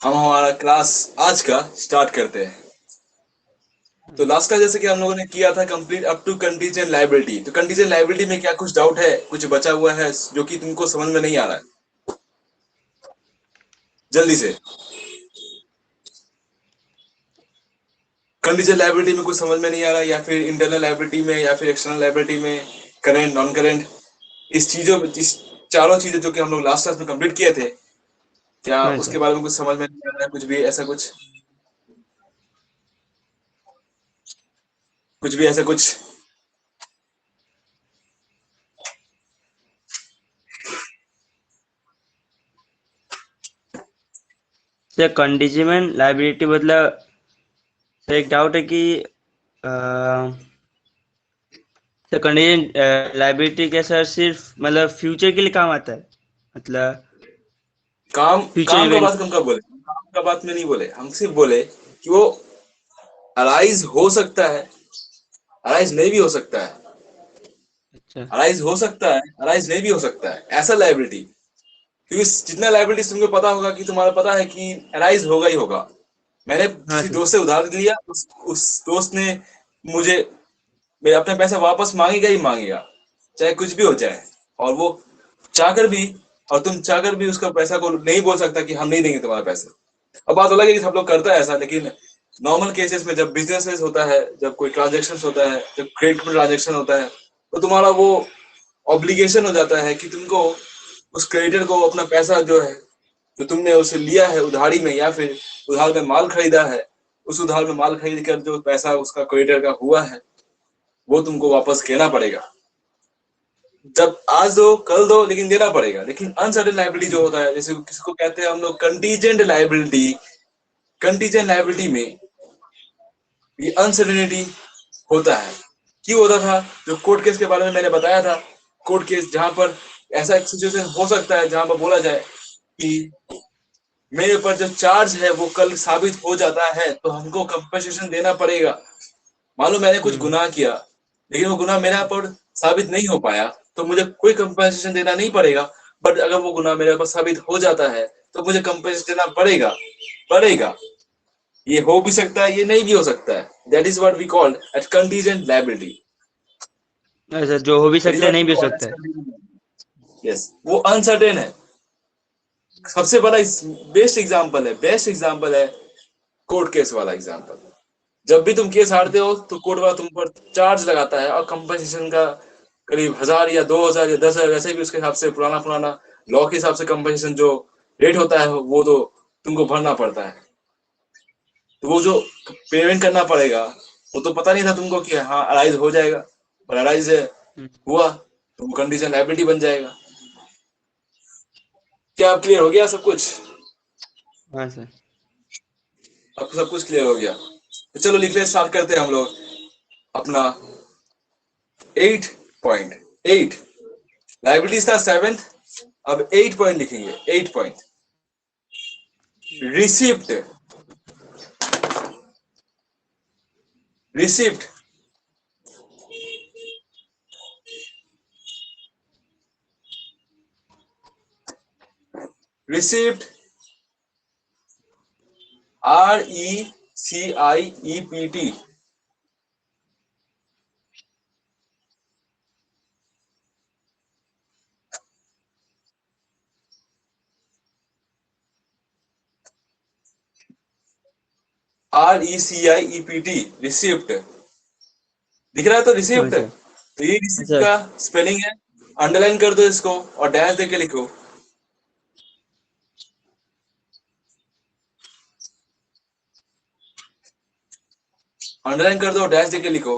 हम हमारा क्लास आज का स्टार्ट करते हैं। तो लास्ट का जैसे कि हम लोगों ने किया था complete up to contingent liability. तो कंटीजेंट लायबिलिटी में क्या कुछ डाउट है, कुछ बचा हुआ है जो कि तुमको समझ में नहीं आ रहा है? जल्दी से। कंटीजेंट लायबिलिटी में कुछ समझ में नहीं आ रहा है, या फिर इंटरनल लायबिलिटी में, या फिर एक्सटर्नल लायबिलिटी में, करेंट नॉन करेंट, इस चारों चीजें जो कि हम लोग लास्ट क्लास में कंप्लीट किए थे, क्या हाँ उसके सर। बारे में कुछ समझ में नहीं आ रहा है? कुछ भी ऐसा कुछ भी ऐसा कुछ। सर कंडीशनल लाइबिलिटी मतलब सर एक डाउट है कि सर कंडीशन लाइबिलिटी क्या सर सिर्फ मतलब फ्यूचर के लिए काम आता है, मतलब काम फ्यूचर काम का इवेंट। बात हम कब बोले? काम का बात में नहीं बोले, हम सिर्फ बोले कि वो अराइज हो सकता है, अराइज नहीं भी हो सकता है, अच्छा। अराइज हो सकता है, अराइज नहीं भी हो सकता है, ऐसा लाइबिलिटी। क्योंकि जितना लाइबिलिटी तुमको पता होगा कि तुम्हारा पता है कि अराइज होगा ही होगा। मैंने हाँ किसी सर। दोस्त से उधार लिया, उस दोस्त ने मुझे मेरा अपना पैसा वापस मांगेगा ही मांगेगा, चाहे कुछ भी हो जाए। और वो चाहकर भी, और तुम चाहकर भी उसका पैसा को नहीं बोल सकता कि हम नहीं देंगे तुम्हारा पैसा। अब बात अलग है कि सब लोग करता है ऐसा, लेकिन नॉर्मल केसेस में जब बिजनेस होता है, जब कोई ट्रांजेक्शन होता है, जब क्रेडिट ट्रांजेक्शन होता है, तो तुम्हारा वो ऑब्लिगेशन हो जाता है कि तुमको उस क्रेडिटर को अपना पैसा जो है, जो तुमने उसे लिया है उधारी में, या फिर उधार में माल खरीदा है, उस उधार में माल खरीद कर जो पैसा उसका क्रेडिटर का हुआ है, वो तुमको वापस देना पड़ेगा। जब आज दो कल दो, लेकिन देना पड़ेगा। लेकिन अनसर्टेन लाइबिलिटी जो होता है, जैसे किसको कहते हैं हम लोग, कंटीजेंट लाइबिलिटी। कंटीजेंट लाइबिलिटी में ये अनसर्टेनिटी होता है। क्यों होता था? जो कोर्ट केस के बारे में मैंने बताया था, कोर्ट केस जहां पर ऐसा एक सिचुएशन हो सकता है जहां पर बोला जाए कि मेरे ऊपर जो चार्ज है वो कल साबित हो जाता है तो हमको कंपनसेशन देना पड़ेगा। मान लो मैंने कुछ हम्म। गुनाह किया, लेकिन वो गुनाह मेरा पर साबित नहीं हो पाया, तो मुझे कोई कंपनसेशन देना नहीं पड़ेगा। बट अगर वो गुनाह मेरे पर साबित हो जाता है तो मुझे कंपनसेशन देना पड़ेगा। पड़ेगा। ये हो भी सकता है, ये नहीं भी हो सकता है। That is what we called as contingent liability. Sir जो हो भी दैट इज सकता है व्हाट नहीं वी भी हो कॉल्ड एज सकता है। कंटीजेंट। यस, वो अनसर्टेन है। सबसे बड़ा बेस्ट एग्जांपल है, बेस्ट एग्जांपल है कोर्ट केस वाला एग्जांपल। जब भी तुम केस हारते हो तो कोर्ट वाला तुम पर चार्ज लगाता है, और कंपनसेशन का करीब 1,000 या 2,000 या 10,000, वैसे भी उसके हिसाब से पुराना पुराना लॉ के हिसाब से कंपनसेशन जो रेट होता है वो तो तुमको भरना पड़ता है। तो वो जो पेमेंट करना पड़ेगा, वो तो पता नहीं था तुमको कि हाँ अराइज हो जाएगा, और अराइज हम्म। हुआ तो वो कंडीशन लायबिलिटी बन जाएगा। क्या अब क्लियर हो गया सब कुछ? हाँ सर। अब सब कुछ क्लियर हो गया, तो चलो लिखने स्टार्ट करते हैं हम लोग अपना 8.8। लाइबिलिटीज था 7th, अब 8 पॉइंट लिखेंगे। 8 point. Receipt. Receipt. Receipt. RECIEPT। RECIEPT। Receipt दिख रहा है तो हाँ रिसिप्ट। सर। तो ये हाँ रिसिप्ट सर। का स्पेलिंग है। अंडरलाइन कर दो इसको और डैश देके लिखो। अंडरलाइन कर दो, डैश देके लिखो।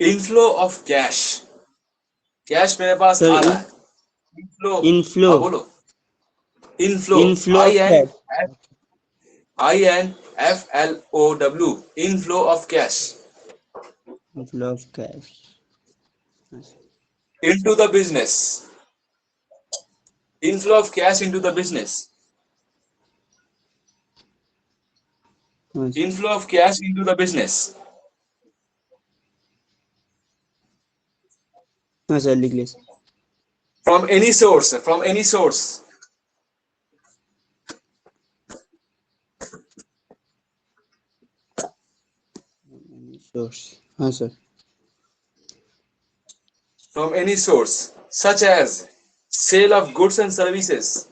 Inflow of cash. कैश मेरे पास सर आ रहा है। इनफ्लो। इनफ्लो। हाँ बोलो। Inflow. Inflow I of an cash. INFLOW। Inflow of cash. Inflow of cash. Into the business. Inflow of cash into the business. Inflow of cash into the business. हाँ sir लिख लीजिए। From any source, from any source. source. हाँ sir. From any source, such as sale of goods and services,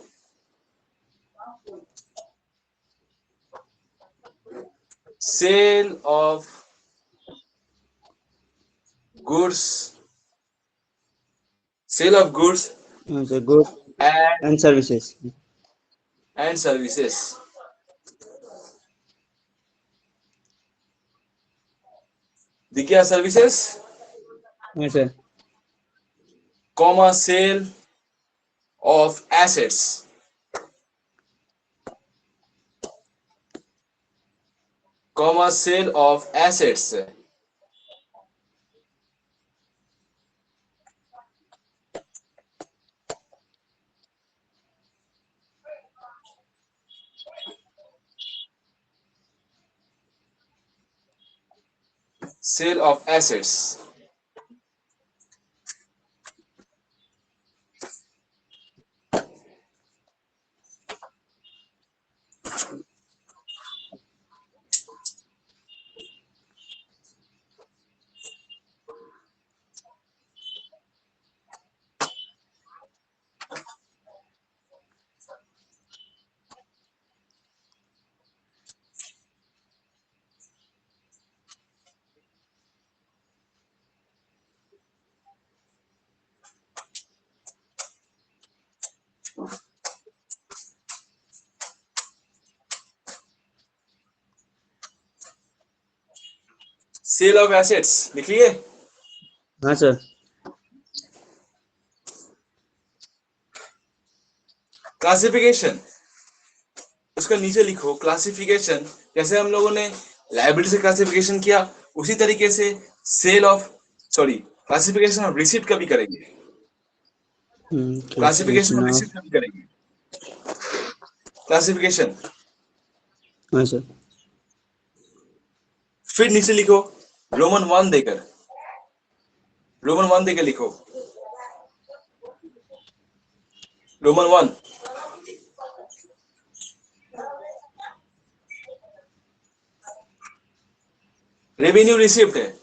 sale of goods, sale of goods हाँ sir. Goods and and services. services. दिखिए services, हाँ sir. comma sale of assets, comma sale of assets, sale of assets. Sale of assets लिख लिए. हाँ sir. Classification, उसका नीचे लिखो classification. जैसे हम लोगों ने लायबिलिटी से क्लासिफिकेशन किया, उसी तरीके से sale of, sorry, classification of receipt का भी करेंगे. Classification Classification of of. Receipt का भी करेंगे. क्लासिफिकेशन, हाँ सर. फिर नीचे लिखो रोमन 1 देकर, रोमन 1 देकर लिखो. रोमन 1, रेवेन्यू रिसिप्ट है.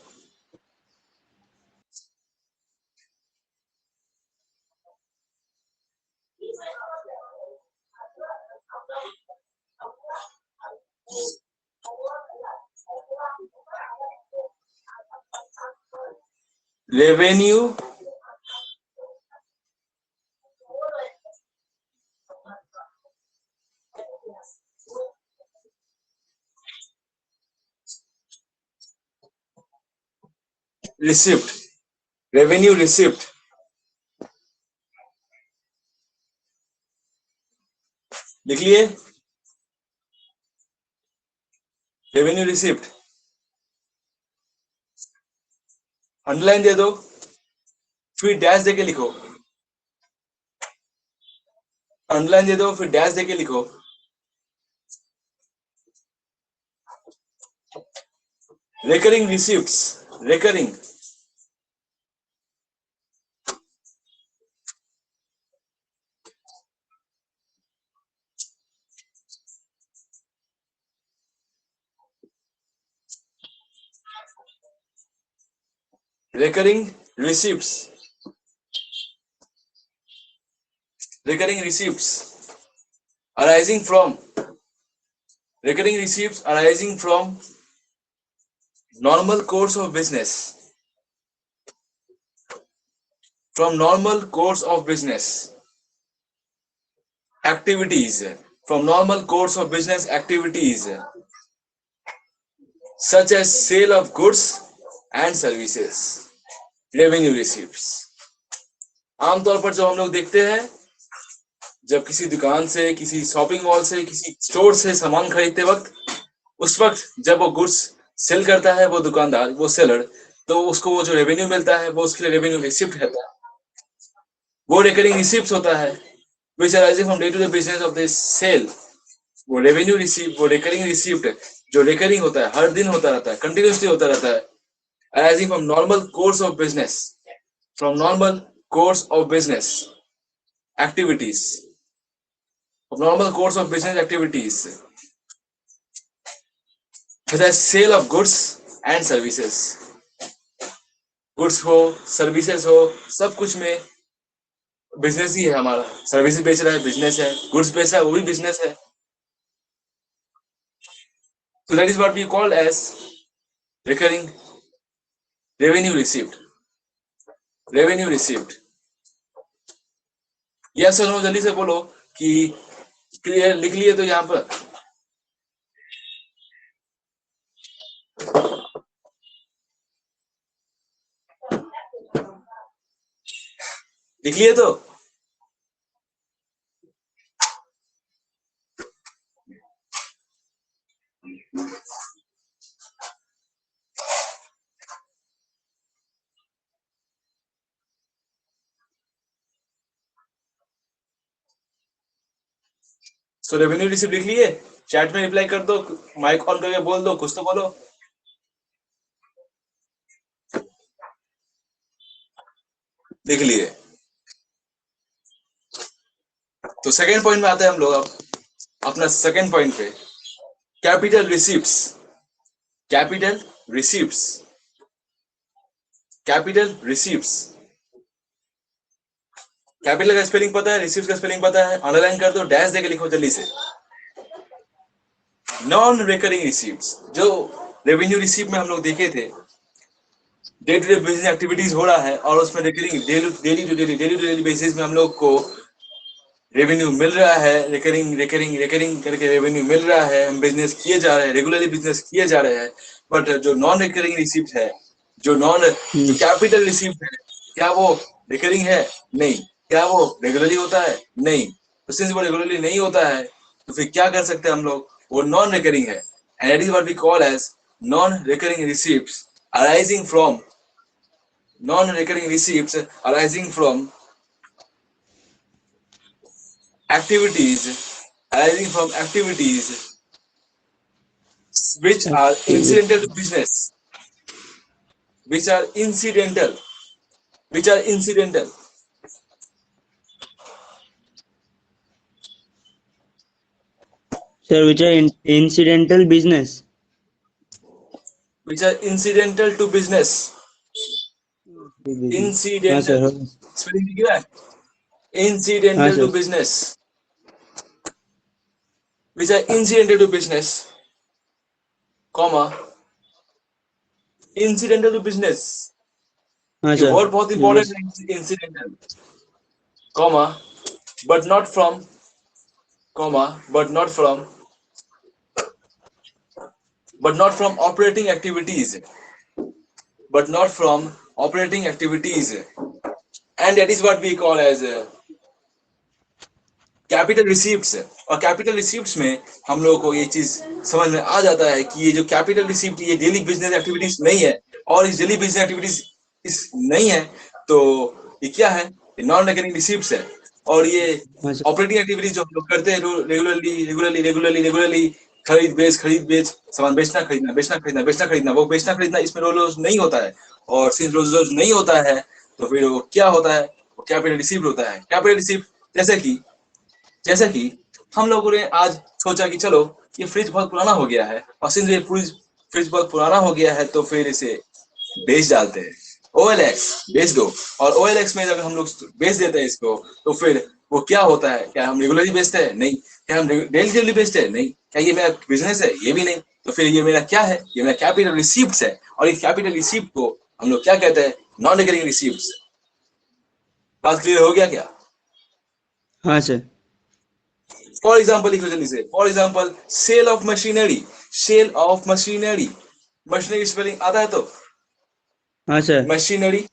Revenue receipt, revenue receipt. लिख लिए रेवेन्यू रिसिप्ट. अंडरलाइन दे दो, फिर डैश देके लिखो. अंडरलाइन दे दो, फिर डैश देके लिखो. Recurring receipts, recurring, recurring receipts, recurring receipts arising from, recurring receipts arising from normal course of business, from normal course of business activities, from normal course of business activities such as sale of goods and services, revenue receipts. आमतौर पर जो हम लोग देखते हैं, जब किसी दुकान से, किसी शॉपिंग मॉल से, किसी स्टोर से सामान खरीदते वक्त, उस वक्त जब वो गुड्स सेल करता है वो दुकानदार, वो सेलर, तो उसको वो जो रेवेन्यू मिलता है वो उसके लिए रेवेन्यू रिसिप्ट रहता है. वो रिकरिंग रिसिप्ट होता है which arises from day to day business of this sale. वो रेवेन्यू रिसिप्ट, वो रिकरिंग रिसिप्ट जो रिकरिंग होता है, हर दिन होता रहता है, कंटिन्यूसली होता रहता है. arising from normal course of business, from normal course of business activities, of normal course of business activities such as sale of goods and services, goods हो सर्विसेज हो, सब कुछ में बिजनेस ही है हमारा। सर्विसेज बेच रहा है बिजनेस है, गुड्स बेच रहा है वो भी बिजनेस है। So that is what we call as recurring revenue received. Revenue received. Yes और नो जल्दी से बोलो कि क्लियर लिख लिए तो यहाँ पर लिख लिए तो सो रेवेन्यू रिसीव लिख लिए, चैट में रिप्लाई कर दो, माइक ऑन करके बोल दो, कुछ तो बोलो। लिख लिए। तो सेकेंड पॉइंट में आते हैं हम लोग अब अपना सेकेंड पॉइंट पे, capital receives. Capital receives, capital receives. Capital का स्पेलिंग पता है, रिसीव्स का स्पेलिंग पता है, अंडरलाइन कर दो, डैश देके लिखो जल्दी से। नॉन रिकरिंग रिसीव्स, जो रेवेन्यू रिसीव में हम लोग देखे थे, day to day business activities हो रहा है और उसमें रिकरिंग डेली बेसिस में हम लोग को रेवेन्यू मिल रहा है, रिकरिंग करके रेवेन्यू मिल रहा है, हम बिजनेस किए जा रहे हैं, रेगुलरली बिजनेस किए जा रहे हैं। बट जो नॉन रिकरिंग रिसीव्ट है, जो कैपिटल रिसीव्ट है, क्या वो रिकरिंग है? नहीं। क्या वो रेगुलरली होता है? नहीं। तो सिंस वो रेगुलरली नहीं होता है तो फिर क्या कर सकते हैं हम लोग? वो नॉन रिकरिंग है, and that is what we call as non recurring receipts arising from non-recurring receipts arising from activities which are incidental to business, which are incidental Sir, which are incidental business. which are incidental to business. Incidental spelling दिख रहा है? Incidental to business, which are incidental to business, comma incidental to business. ये word बहुत important है, incidental, comma but not from, operating activities, and that is what we call as capital receipts. और capital रिसीव्ट्स में हम लोगों को ये चीज समझ में आ जाता है कि ये जो कैपिटल रिसीव्ट ये डेली बिजनेस एक्टिविटीज नहीं है, और इस डेली बिजनेस एक्टिविटीज इस नहीं है तो ये क्या है? ये नॉन रिकरिंग रिसीव्ट्स है। और ये ऑपरेटिंग एक्टिविटीज जो हम लोग करते हैं रेगुलरली, खरीद बेच, सामान बेचना खरीदना, वो बेचना खरीदना, इसमें रोज नहीं होता है। और सिंस रोज नहीं होता है तो फिर वो क्या होता है? वो कैपिटल रिसीव्ड होता है। कैपिटल रिसीव्ड जैसे कि हम लोगों ने आज सोचा कि चलो ये फ्रिज बहुत पुराना हो गया है, और सिंस ये फ्रिज बहुत पुराना हो गया है तो फिर इसे बेच डालते हैं, OLX बेच दो। और OLX में जब हम लोग बेच देते हैं इसको तो फिर वो क्या होता है? क्या हम रेगुलरली बेचते हैं? नहीं। क्या हम डेली बेचते हैं? नहीं। क्या ये मेरा बिजनेस है? ये भी नहीं। तो फिर ये मेरा क्या है? ये मेरा कैपिटल रिसीव्ट्स है। और इस कैपिटल रिसीव्ट को हम लोग क्या कहते हैं? Non recurring receipts. बात क्लियर हो गया क्या? हाँ सर। फॉर एग्जाम्पल लिख लो जल्दी से। For example sale of machinery, machinery spelling आता है तो? हाँ सर। Machinery,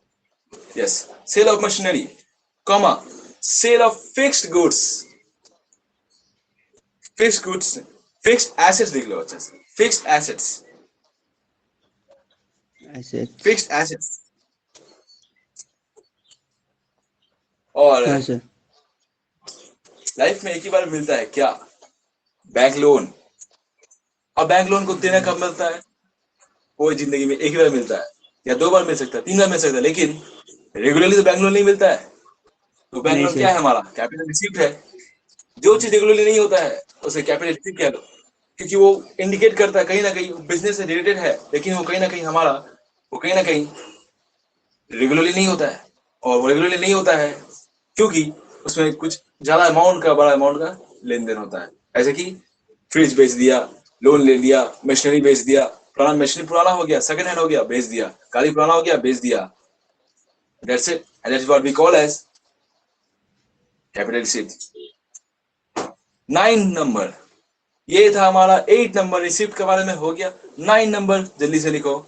yes, sale of machinery, comma sale of fixed goods, fixed assets लिख लो अच्छा से, फिक्स्ड एसेट्स। और हाँ सर। लाइफ में एक ही बार मिलता है क्या? Bank loan. और बैंक लोन को देना कब मिलता है? वो जिंदगी में एक ही बार मिलता है, या 2 बार मिल सकता है, 3 बार मिल सकता है, लेकिन रेगुलरली तो बैंक लोन नहीं मिलता है। तो बैंक लोन क्या है? हमारा कैपिटल रिसीव्ड है। जो चीज रेगुलरली नहीं होता है उसे कैपिटल रिसीव्ड कह लो। क्योंकि वो इंडिकेट करता है कहीं ना कहीं बिजनेस से रिलेटेड है, लेकिन वो कहीं ना कहीं हमारा वो कहीं ना कहीं रेगुलरली नहीं होता है। और वो रेगुलरली नहीं होता है क्योंकि उसमें कुछ ज्यादा अमाउंट का, बड़ा अमाउंट का लेन देन होता है। ऐसे कि फ्रिज बेच दिया, लोन ले लिया, मशीनरी बेच दिया, पुराना मशीनरी पुराना हो गया, सेकंड हैंड हो गया, बेच दिया, गाड़ी पुराना हो गया, बेच दिया। That's it, and that's what we call as capital receipt. 9 number, ये था हमारा 8 नंबर रिसिप्ट के बारे में हो गया। 9 नंबर जल्दी से लिखो।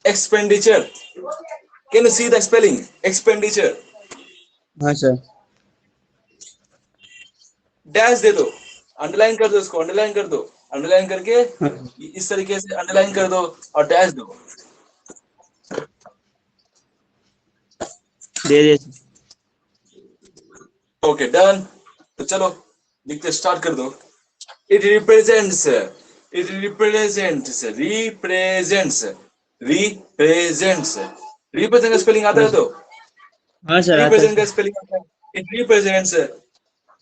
Expenditure, can you see the spelling expenditure? हाँ सर। डैश दे दो, अंडरलाइन कर दो, इसको अंडरलाइन कर दो, अंडरलाइन करके हाँ इस तरीके से अंडरलाइन कर दो और डैश दो। दे दे। Okay done. तो चलो लिखते स्टार्ट कर दो। It represents, it represents, represents, represents, represent का स्पेलिंग आता हाँ है? सर। तो हाँ सर आता है रिप्रेजेंट का सर। स्पेलिंग आता है। It represents,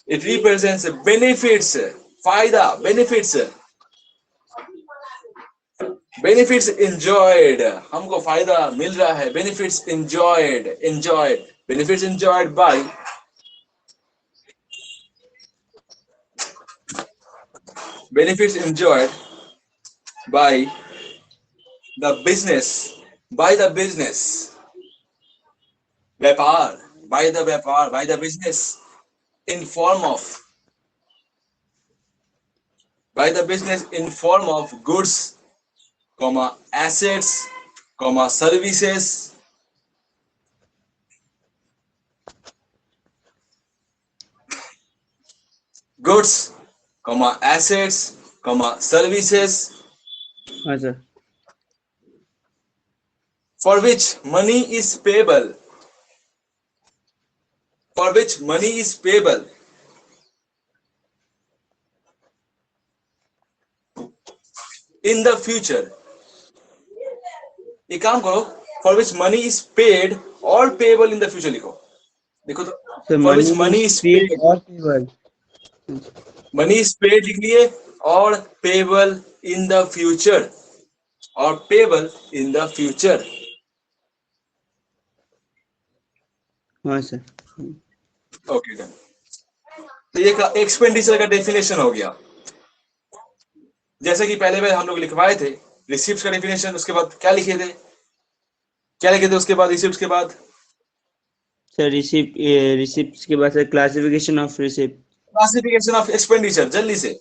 it represents benefits, फायदा, बेनिफिट्स, बेनिफिट्स enjoyed, हमको फायदा मिल रहा है। Benefits enjoyed, enjoyed, benefits enjoyed by, benefits enjoyed by the business, by the business, व्यापार, by the व्यापार, by the business, in form of, by the business in form of goods, comma assets, comma services, goods, comma assets, comma services, हाँ sir. for which money is payable, for which money is payable in the future। एक काम करो, for which money is paid or payable in the future लिखो। देखो तो, sir for which money money is is paid paid, और payable. money is paid लिख लिए, और payable in the future, और payable in the future। हाँ sir. Okay done. तो ये एक्सपेंडिचर का डेफिनेशन हो गया। जैसे कि पहले बार हम लोग लिखवाए थे रिसिप्ट का डेफिनेशन, उसके बाद क्या लिखे थे, क्या लिखे थे उसके बाद, रिसिप्ट के बाद? सर रिसिप्ट, रिसिप्ट के बाद sir classification of receipt. Classification of expenditure, जल्दी से।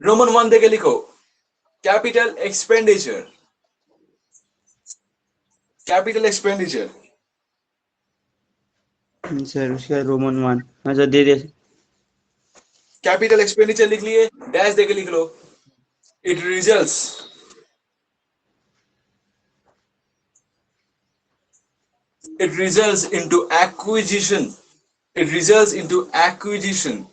रोमन 1 देके लिखो, capital expenditure, capital expenditure. Sir उसका रोमन 1। हाँ सर दे दे। कैपिटल एक्सपेंडिचर लिख लिए, डैश देके लिख लो। It results, it results into acquisition, it results into acquisition,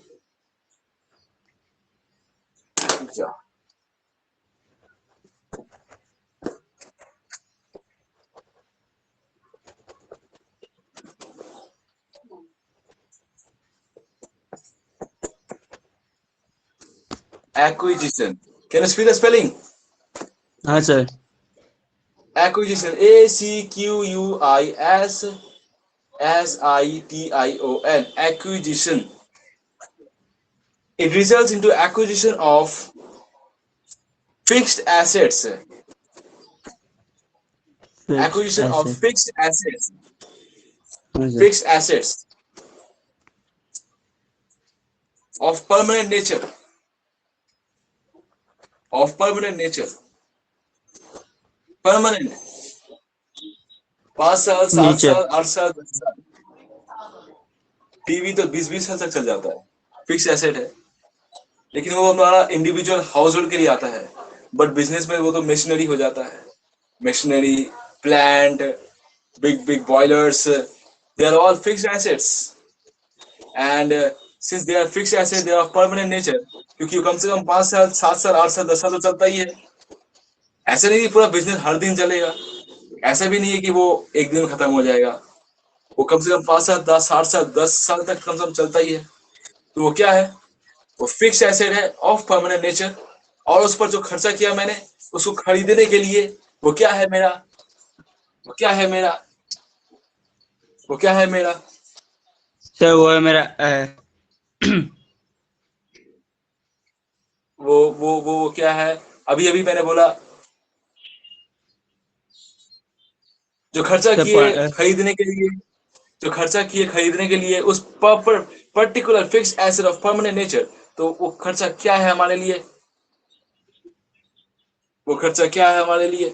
acquisition, can you spell the spelling? हाँ sir. Acquisition, ACQUISSITION, acquisition. It results into acquisition of fixed assets, acquisition of ऐसे। fixed assets, हाँ sir. fixed assets of permanent nature, of permanent nature, permanent, 5 साल, 7 नीचे। साल, 8 साल, 10 साल। TV तो 20-20 साल तक चल जाता है, फिक्स एसेट है। लेकिन वो हमारा इंडिविजुअल हाउस होल्ड के लिए आता है, बट बिजनेस में वो तो मशीनरी हो जाता है। Machinery, plant, big big boilers, they are all fixed assets. And since they are fixed asset, they are permanent nature, क्योंकि कम से कम 5 साल 7 साल 8 साल 10 साल तो चलता ही है। ऐसा नहीं कि पूरा बिजनेस हर दिन चलेगा, ऐसा भी नहीं है कि वो एक दिन में खत्म हो जाएगा। वो कम से कम 5 साल 10 60 साल 10 साल तक कम से कम चलता ही है। तो वो क्या है, वो फिक्स एसेट है ऑफ परमानेंट नेचर, और उस पर जो खर्चा किया मैंने उसको खरीदने के लिए, वो क्या है मेरा, वो क्या है मेरा, वो क्या है मेरा, सर वो है मेरा वो क्या है, अभी अभी मैंने बोला, जो खर्चा सर किए खरीदने के लिए, जो खर्चा किए खरीदने के लिए उस particular fix asset of permanent nature, तो वो खर्चा क्या है हमारे लिए, वो खर्चा क्या है हमारे लिए,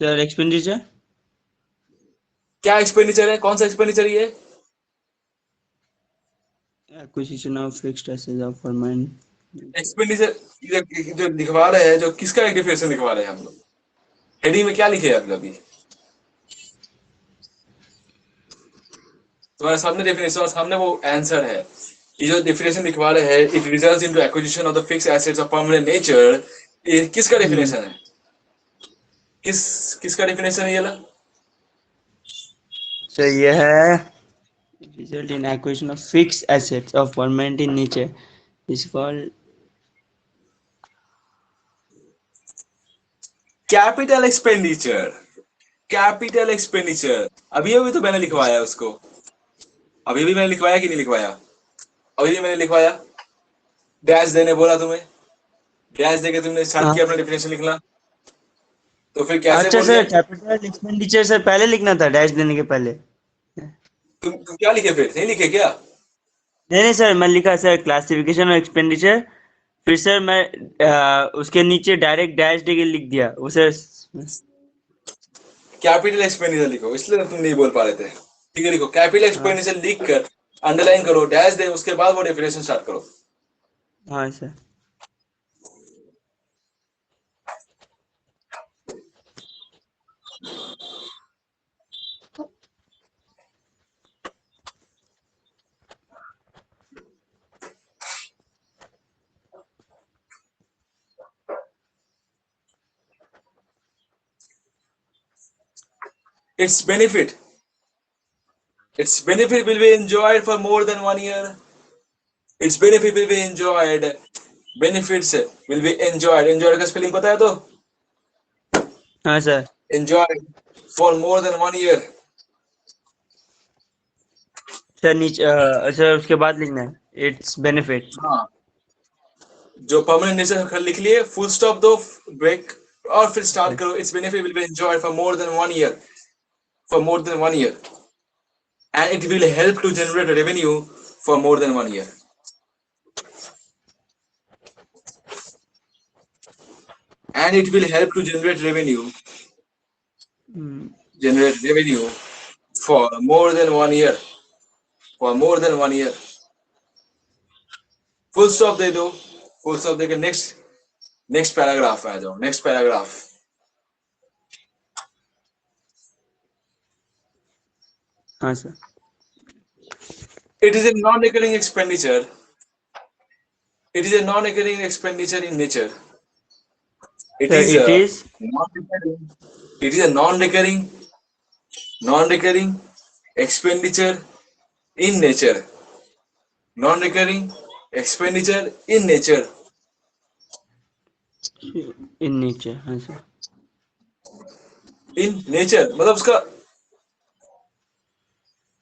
सर एक्सपेंडिचर, क्या एक्सपेंडिचर है, कौन सा एक्सपेंडिचर ये, acquisition of fixed assets of permanent. Expenditure जो लिखवा रहे हैं, जो किसका डेफिनेशन लिखवा रहे हैं हम लोग, हेडिंग में क्या लिखे हैं अभी, तुम्हारे सामने डेफिनेशन और सामने वो आंसर है। ये जो डेफिनेशन लिखवा रहे हैं, it results into acquisition of the fixed assets of permanent nature, ये किसका डेफिनेशन है, किसका डेफिनेशन है ये ला? सर ये है result in acquisition of fixed assets of permanent in nature is called capital expenditure, capital expenditure, अभी अभी तो मैंने लिखवाया उसको, अभी भी मैंने लिखवाया कि नहीं लिखवाया, अभी भी मैंने लिखवाया, डैश देने बोला तुम्हें, डैश देके तुमने स्टार्ट हाँ। किया अपना डेफिनेशन लिखना, तो फिर कैसे अच्छा बोल सर, दिया, कैपिटल एक्सपेंडिचर सर पहले लिखना था डैश देने के पहले। तुम क्या लिखे, फिर नहीं लिखे क्या, नहीं सर, मैं लिखा सर क्लासिफिकेशन और एक्सपेंडिचर, फिर सर मैं उसके नीचे डायरेक्ट डैश दे के लिख दिया उसे। कैपिटल एक्सपेंडिचर लिखो, इसलिए तो तुम नहीं बोल पा रहे थे, ठीक है, लिखो कैपिटल हाँ एक्सपेंडिचर लिख कर अंडरलाइन करो, डैश दे, उसके बाद वो डेफिनेशन स्टार्ट करो। हाँ sir. its benefit its benefit will be enjoyed for more than 1 year, its benefit will be enjoyed, benefits will be enjoyed, enjoyed का स्पेलिंग पता है तो, हाँ sir. enjoyed for more than 1 year, sir नीचे sir उसके बाद लिखना है इट्स बेनिफिट। हाँ, जो परमानेंट नेचर लिख लिए, फुल स्टॉप दो, ब्रेक, और फिर स्टार्ट करो, it's benefit will be enjoyed for more than 1 year, for more than 1 year, and it will help to generate revenue for more than 1 year, and it will help to generate revenue for more than 1 year, for more than 1 year, full stop दे दो, full stop देके next paragraph आ जाओ, next paragraph, हाँ sir. it is a non-recurring expenditure, it is a non-recurring expenditure in nature, it sir is it a is non-recurring, it is a non-recurring expenditure in nature, non-recurring expenditure in nature, in nature. हाँ sir. in nature मतलब उसका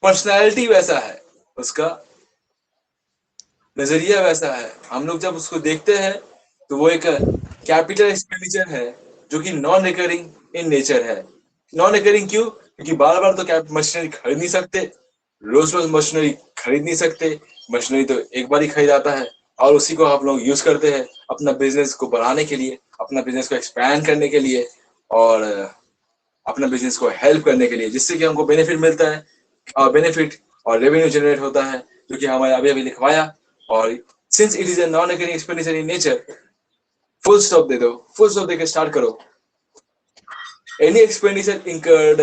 personality वैसा है, उसका नजरिया वैसा है, हम लोग जब उसको देखते हैं तो वो एक कैपिटल एक्सपेंडिचर है जो कि नॉन रिकरिंग इन नेचर है। नॉन रिकरिंग क्यों, क्योंकि बार बार तो कैप मशीनरी खरीद नहीं सकते, रोज रोज मशीनरी खरीद नहीं सकते, मशीनरी तो एक बार ही खरीद आता है और उसी को आप लोग यूज करते हैं अपना बिजनेस को बढ़ाने के लिए, अपना बिजनेस को एक्सपैंड करने के लिए, और अपना बिजनेस को हेल्प करने के लिए, जिससे कि हमको बेनिफिट मिलता है, और बेनिफिट और रेवेन्यू जनरेट होता है, जो कि हमारे अभी अभी लिखवाया। और since it is a non recurring expenditure in nature, full stop दे दो, फुल स्टॉप देके स्टार्ट करो, any expenditure incurred,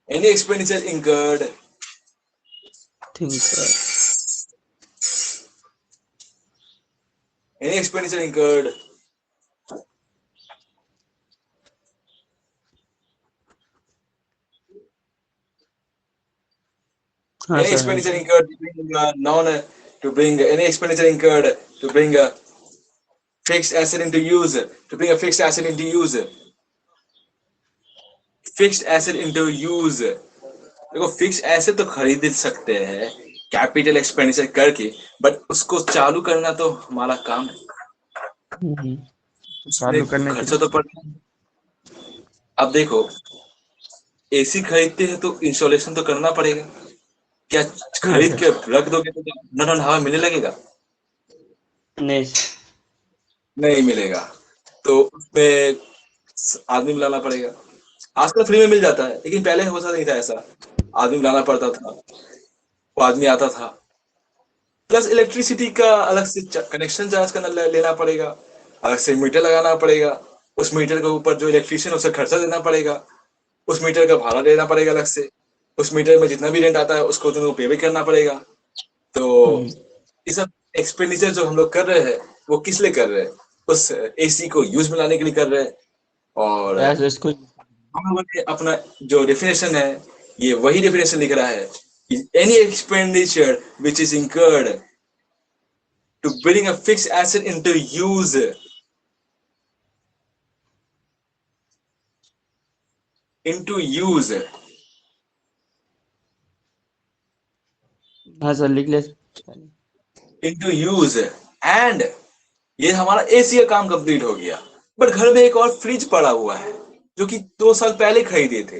Any expenditure incurred. think Any expenditure incurred. हाँ Any सर हाँ expenditure sir incurred to bring non to bring any expenditure incurred to bring a fixed asset into use. To bring a fixed asset into use. Fixed asset into use. देखो fix asset तो खरीद सकते हैं capital expenditure करके, but उसको चालू करना तो हमारा काम है। हम्म, उसमें चालू करने के खर्चा लिए तो पड़ता है। अब देखो, एसी खरीदते हैं तो इंस्टॉलेशन तो करना पड़ेगा। क्या हाँ खरीद सर के रख दोगे तो नन हवा मिलने लगेगा? नहीं नहीं मिलेगा। तो उसमें आदमी बुलाना पड़ेगा। आजकल फ्री में मिल जाता है, लेकिन पहले होता नहीं था ऐसा। आदमी बुलाना पड़ता था, वो आदमी आता था। प्लस इलेक्ट्रिसिटी का अलग से कनेक्शन चार्ज करना लेना पड़ेगा, अलग से मीटर लगाना पड़ेगा। उस मीटर के ऊपर जो इलेक्ट्रिशियन उसे खर्चा देना पड़ेगा, उस मीटर का भाड़ा देना पड़ेगा अलग से। उस मीटर में जितना भी रेंट आता है उसको तुमको पे भी करना पड़ेगा। तो हम्म, ये सब एक्सपेंडिचर जो हम लोग कर रहे हैं, वो किस लिए कर रहे हैं? उस एसी को यूज में लाने के लिए कर रहे हैं। और यार इसको हम लोगों ने अपना जो डेफिनेशन है, ये वही डेफिनेशन लिख रहा है कि any expenditure which is incurred to bring a fixed asset into use. Into use. हाँ सर लिख ले Into use. And ये हमारा एसी का काम कंप्लीट हो गया। बट घर में एक और फ्रिज पड़ा हुआ है, जो कि 2 साल पहले खरीदे थे,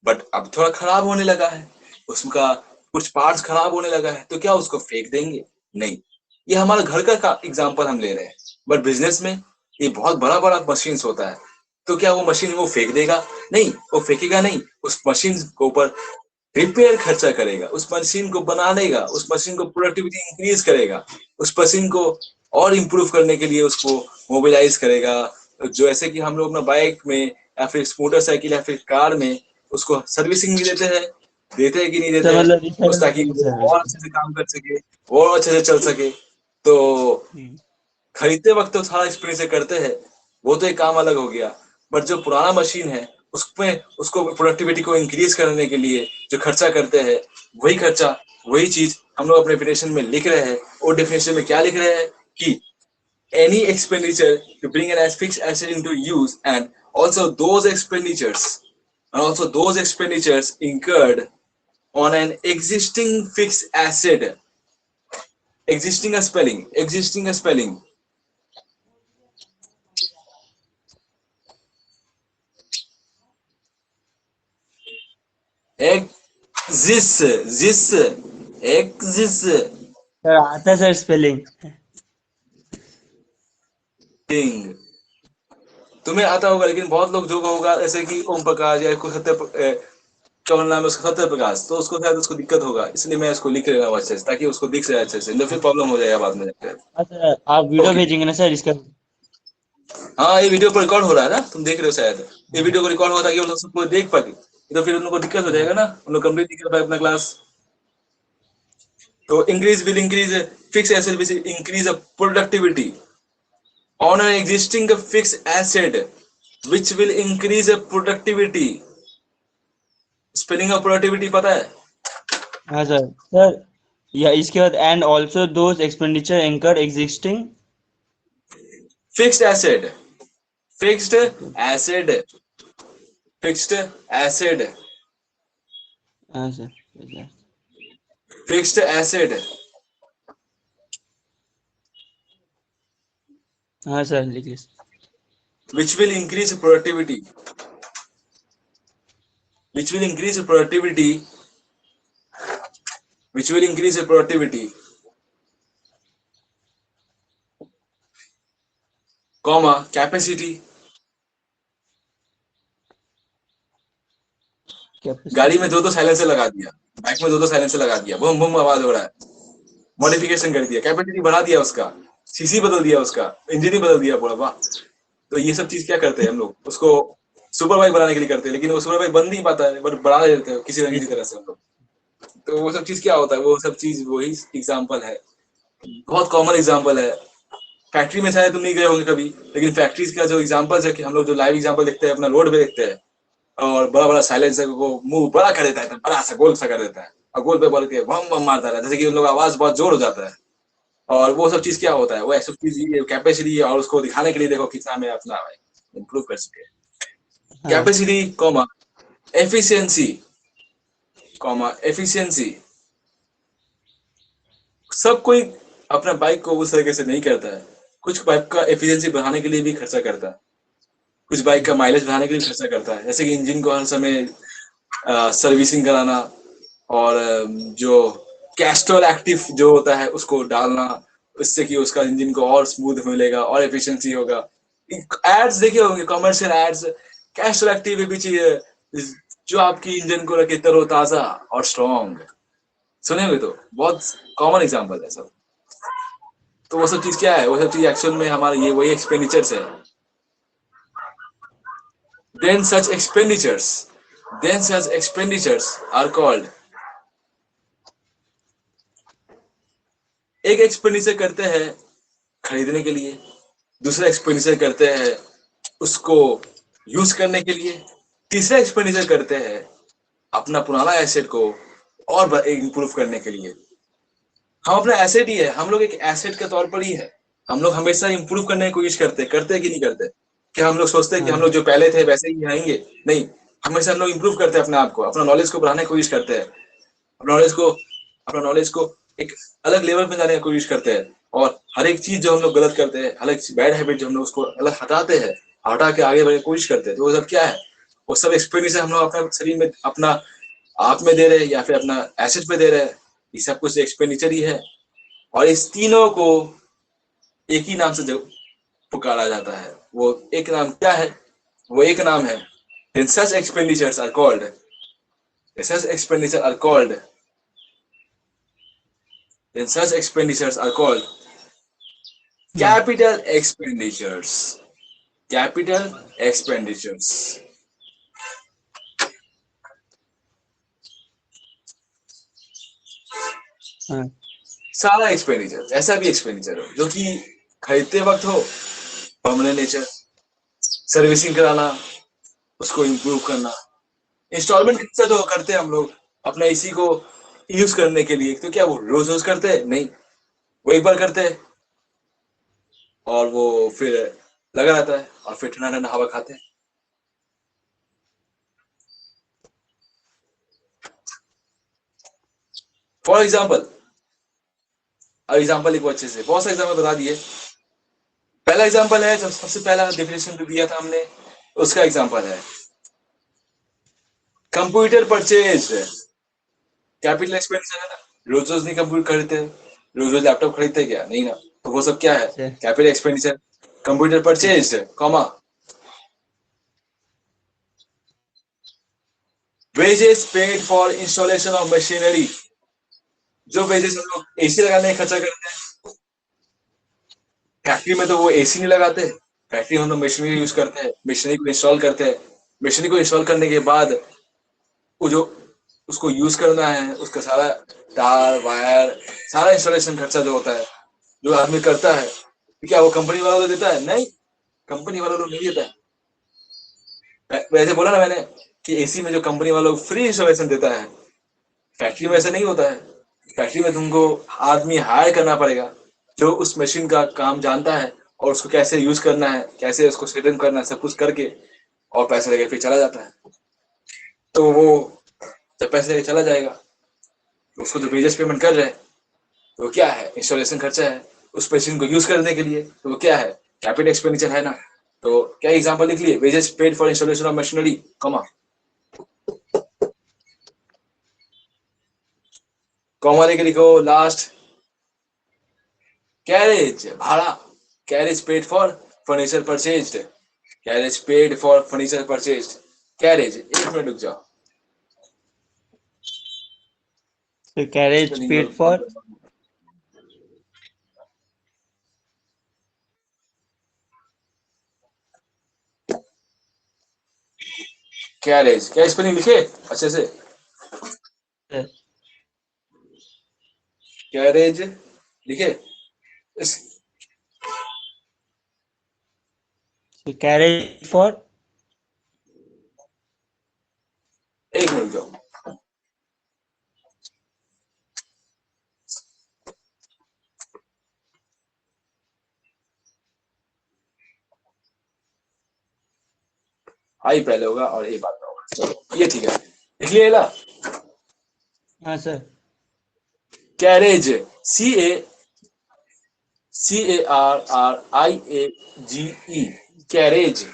बट अब थोड़ा खराब होने लगा है। उसका कुछ पार्ट्स खराब होने लगा है, तो क्या उसको फेंक देंगे? नहीं। ये हमारा घर का एग्जांपल हम ले रहे हैं। बट बिजनेस में ये बहुत बड़ा बड़ा मशीन होता है। तो क्या वो मशीन वो फेंक देगा? नहीं, वो फेंकेगा नहीं। उस मशीन के ऊपर रिपेयर खर्चा करेगा, उस मशीन को बना देगा, उस मशीन को प्रोडक्टिविटी इंक्रीज करेगा, उस मशीन को और इम्प्रूव करने के लिए उसको मोबिलाइज करेगा। जो ऐसे कि हम लोग अपना बाइक में या फिर मोटरसाइकिल या फिर कार में उसको सर्विसिंग भी देते हैं कि नहीं देते सर हैं, मतलब उस ताकि रिसाइकल वो और सर्विस अच्छे से काम कर सके, वो और अच्छे से चल सके। तो खरीदते वक्त तो सारा एक्सपीरियंस से करते हैं, वो तो एक काम अलग हो गया। बट जो पुराना मशीन है, उसमें उसको प्रोडक्टिविटी को इंक्रीज करने के लिए जो खर्चा करते हैं, वही खर्चा वही चीज हम लोग अपने डेफिनेशन में लिख रहे हैं। और डेफिनेशन में क्या लिख रहे हैं कि any expenditure to bring an as fixed asset into use, and also those expenditures incurred on an existing fixed asset. Existing a spelling existing sir आता है सर स्पेलिंग तुम्हें आता होगा, लेकिन बहुत लोग जो होगा ऐसे कि ओम प्रकाश या कोई कौन नाम है उसका, सत्य प्रकाश, तो उसको शायद उसको दिक्कत होगा, इसलिए मैं इसको लिख रहा हूँ अच्छे से, ताकि उसको दिख जाए अच्छे से, नहीं फिर प्रॉब्लम हो जाएगा बाद में जाकर। अच्छा आप वीडियो ओके। भेजेंगे ना सर इसका हाँ, ये वीडियो पर रिकॉर्ड हो रहा है ना, तुम देख रहे हो शायद। ये वीडियो को रिकॉर्ड हो ताकि उन लोग सबको देख पाए, तो फिर उन लोग को दिक्कत हो जाएगा ना, उन लोग कंप्लीट नहीं कर पाए अपना क्लास। तो increase fix asset which increase productivity on an existing fixed asset which will increase productivity. Spelling of productivity पता है? हाँ सर या इसके बाद एंड ऑल्सो दोज एक्सपेंडिचर इंकर existing fixed asset, fixed asset, fixed asset, हाँ sir fixed asset हाँ sir लिख लीजिए which will increase productivity, which will increase productivity, which will increase productivity, comma capacity. गाड़ी में दो साइलेंसर लगा दिया, बाइक में दो साइलेंसर लगा दिया, बूम बूम आवाज हो रहा है, मॉडिफिकेशन कर दिया, कैपेसिटी बढ़ा दिया उसका, सीसी बदल दिया उसका, इंजन ही बदल दिया पूरा, वाह। तो ये सब चीज क्या करते हैं हम लोग, उसको सुपर बाइक बनाने के लिए करते हैं, लेकिन वो सुपर बाइक बन नहीं पाता है, बट बना देते हैं किसी न किसी तरह से हम लोग। तो वो सब चीज क्या होता है, वो सब चीज वही एग्जाम्पल है, बहुत कॉमन एग्जाम्पल है। फैक्ट्री में शायद तुम नहीं गए होंगे कभी, लेकिन फैक्ट्रीज का जो एग्जाम्पल है कि हम लोग जो लाइव एग्जाम्पल देखते हैं अपना रोड पे देखते हैं, और बड़ा बड़ा साइलेंसर को मुंह बड़ा कर देता है, बड़ा सा गोल सा कर देता है, और गोल पे बोल के बम बम मारता है, जैसे कि उन लोग आवाज बहुत जोर हो जाता है। और वो सब चीज क्या होता है, वो सब चीज कैपेसिटी है, और उसको दिखाने के लिए देखो कितना हमें अपना इम्प्रूव कर सके। हाँ capacity comma efficiency comma efficiency. सब कोई अपना बाइक को उस तरीके से नहीं करता है। कुछ बाइक का एफिशिएंसी बढ़ाने के लिए भी खर्चा करता है, कुछ बाइक का माइलेज बढ़ाने के लिए खर्चा करता है, जैसे कि इंजन को हर समय सर्विसिंग कराना, और जो कैस्ट्रोल एक्टिव जो होता है उसको डालना, इससे कि उसका इंजन को और स्मूथ मिलेगा और एफिशिएंसी होगा। एड्स देखे होंगे, कमर्शियल एड्स, कैस्ट्रोल एक्टिव भी चाहिए जो आपकी इंजन को रखे तरोताजा और स्ट्रॉन्ग। सुने हुए तो बहुत कॉमन एग्जांपल है सब। तो वो सब चीज क्या है, वो सब चीज एक्चुअल में हमारे ये वही एक्सपेंडिचर्स है। then such expenditures then such expenditures are called, एक एक्सपेंडिचर करते हैं खरीदने के लिए, दूसरा एक्सपेंडिचर करते हैं उसको यूज करने के लिए, तीसरा एक्सपेंडिचर करते हैं अपना पुराना एसेट को और इम्प्रूव करने के लिए। हम अपना एसेट ही है, हम लोग एक एसेट के तौर पर ही है। हम लोग हमेशा इम्प्रूव करने की कोशिश करते हैं कि नहीं करते? क्या हम लोग सोचते हैं कि हम हाँ लोग जो पहले थे वैसे ही रहेंगे? नहीं, हमेशा हम लोग इम्प्रूव करते हैं अपने आप को, अपना नॉलेज को बढ़ाने की कोशिश करते हैं, अपना नॉलेज को एक अलग लेवल पे जाने की कोशिश करते हैं। और हर एक चीज जो हम लोग गलत करते हैं, हर एक बैड हैबिट जो हम लोग उसको अलग हटाते हैं, हटा के आगे बढ़ने की कोशिश करते हैं। तो वो सब क्या है, वो सब एक्सपीरियंस हम लोग अपने शरीर में, अपना आप में दे रहे हैं या फिर अपना एसेट पे दे रहे हैं। ये सब कुछ एक्सपेंडिचर ही है, और इस तीनों को एक ही नाम से जो पुकारा जाता है, वो एक नाम क्या है? वो एक नाम है, then such expenditures are called such expenditures are called then such expenditures are called capital expenditures. Capital expenditures. हाँ सारा एक्सपेंडिचर, ऐसा भी एक्सपेंडिचर हो जो कि खरीदते वक्त हो, परमानेंट नेचर, सर्विसिंग कराना, उसको इम्प्रूव करना, इंस्टॉलमेंट खर्चा जो करते हैं हम लोग अपना इसी को यूज करने के लिए, तो क्या वो रोज रोज करते हैं? नहीं, वो एक बार करते हैं और वो फिर लगा रहता है, और फिर ठंडा ठंडा हवा खाते हैं। फॉर एग्जाम्पल, एग्जाम्पल एक अच्छे से बहुत सारे एग्जाम्पल बता दिए। पहला एग्जाम्पल है, जो सबसे पहला डेफिनेशन जो दिया था हमने, उसका एग्जाम्पल है कंप्यूटर परचेज। कैपिटल एक्सपेंडिचर है ना, रोज रोज नहीं कंप्यूटर खरीदते, रोज रोज लैपटॉप खरीदते क्या? नहीं ना। तो वो सब क्या है? अच्छा capital expenditure. Computer purchase comma wages paid for installation of machinery. जो वेजेस हम लोग एसी लगाने में खर्चा करते हैं, फैक्ट्री में तो वो एसी नहीं लगाते, फैक्ट्री में हम लोग मशीनरी यूज करते हैं, मशीनरी को इंस्टॉल करते हैं। मशीनरी को इंस्टॉल करने के बाद वो जो उसको यूज करना है, उसका सारा तार वायर, सारा इंस्टॉलेशन खर्चा जो होता है, जो आदमी करता है, क्या वो कंपनी वाला देता है? नहीं, कंपनी वाला लोग नहीं देता है। वैसे बोला ना मैंने कि एसी में जो कंपनी वाला फ्री इंस्टॉलेशन देता है, फैक्ट्री में ऐसा नहीं होता है। फैक्ट्री में तुमको आदमी हायर करना पड़ेगा जो उस मशीन का काम जानता है, और उसको कैसे यूज करना है, कैसे उसको सेटिंग करना है, सब कुछ करके और पैसे लेके फिर चला जाता है। तो वो जब पैसे लेके चला जाएगा, तो उसको जो वेजेस पेमेंट कर रहे हैं, तो वो क्या है? इंस्टॉलेशन खर्चा है उस मशीन को यूज करने के लिए। तो वो क्या है? कैपिटल एक्सपेंडिचर है ना। तो क्या एग्जांपल लिख लिए? Wages paid for installation of machinery comma, comma लेके लिखो लास्ट, कैरेज भाड़ा, carriage paid for furniture purchased, carriage paid for furniture purchased, carriage. एक मिनट रुक जाओ, तो carriage spelling paid for carriage, क्या स्पेलिंग लिखे अच्छे से? सर कैरेज लिखे इस, कैरेज फॉर एक मिनट जाओ। आई पहले होगा और ए बाद में होगा, चलो ये ठीक है, लिख लिया ला। हाँ sir carriage, CARRIAGE, carriage.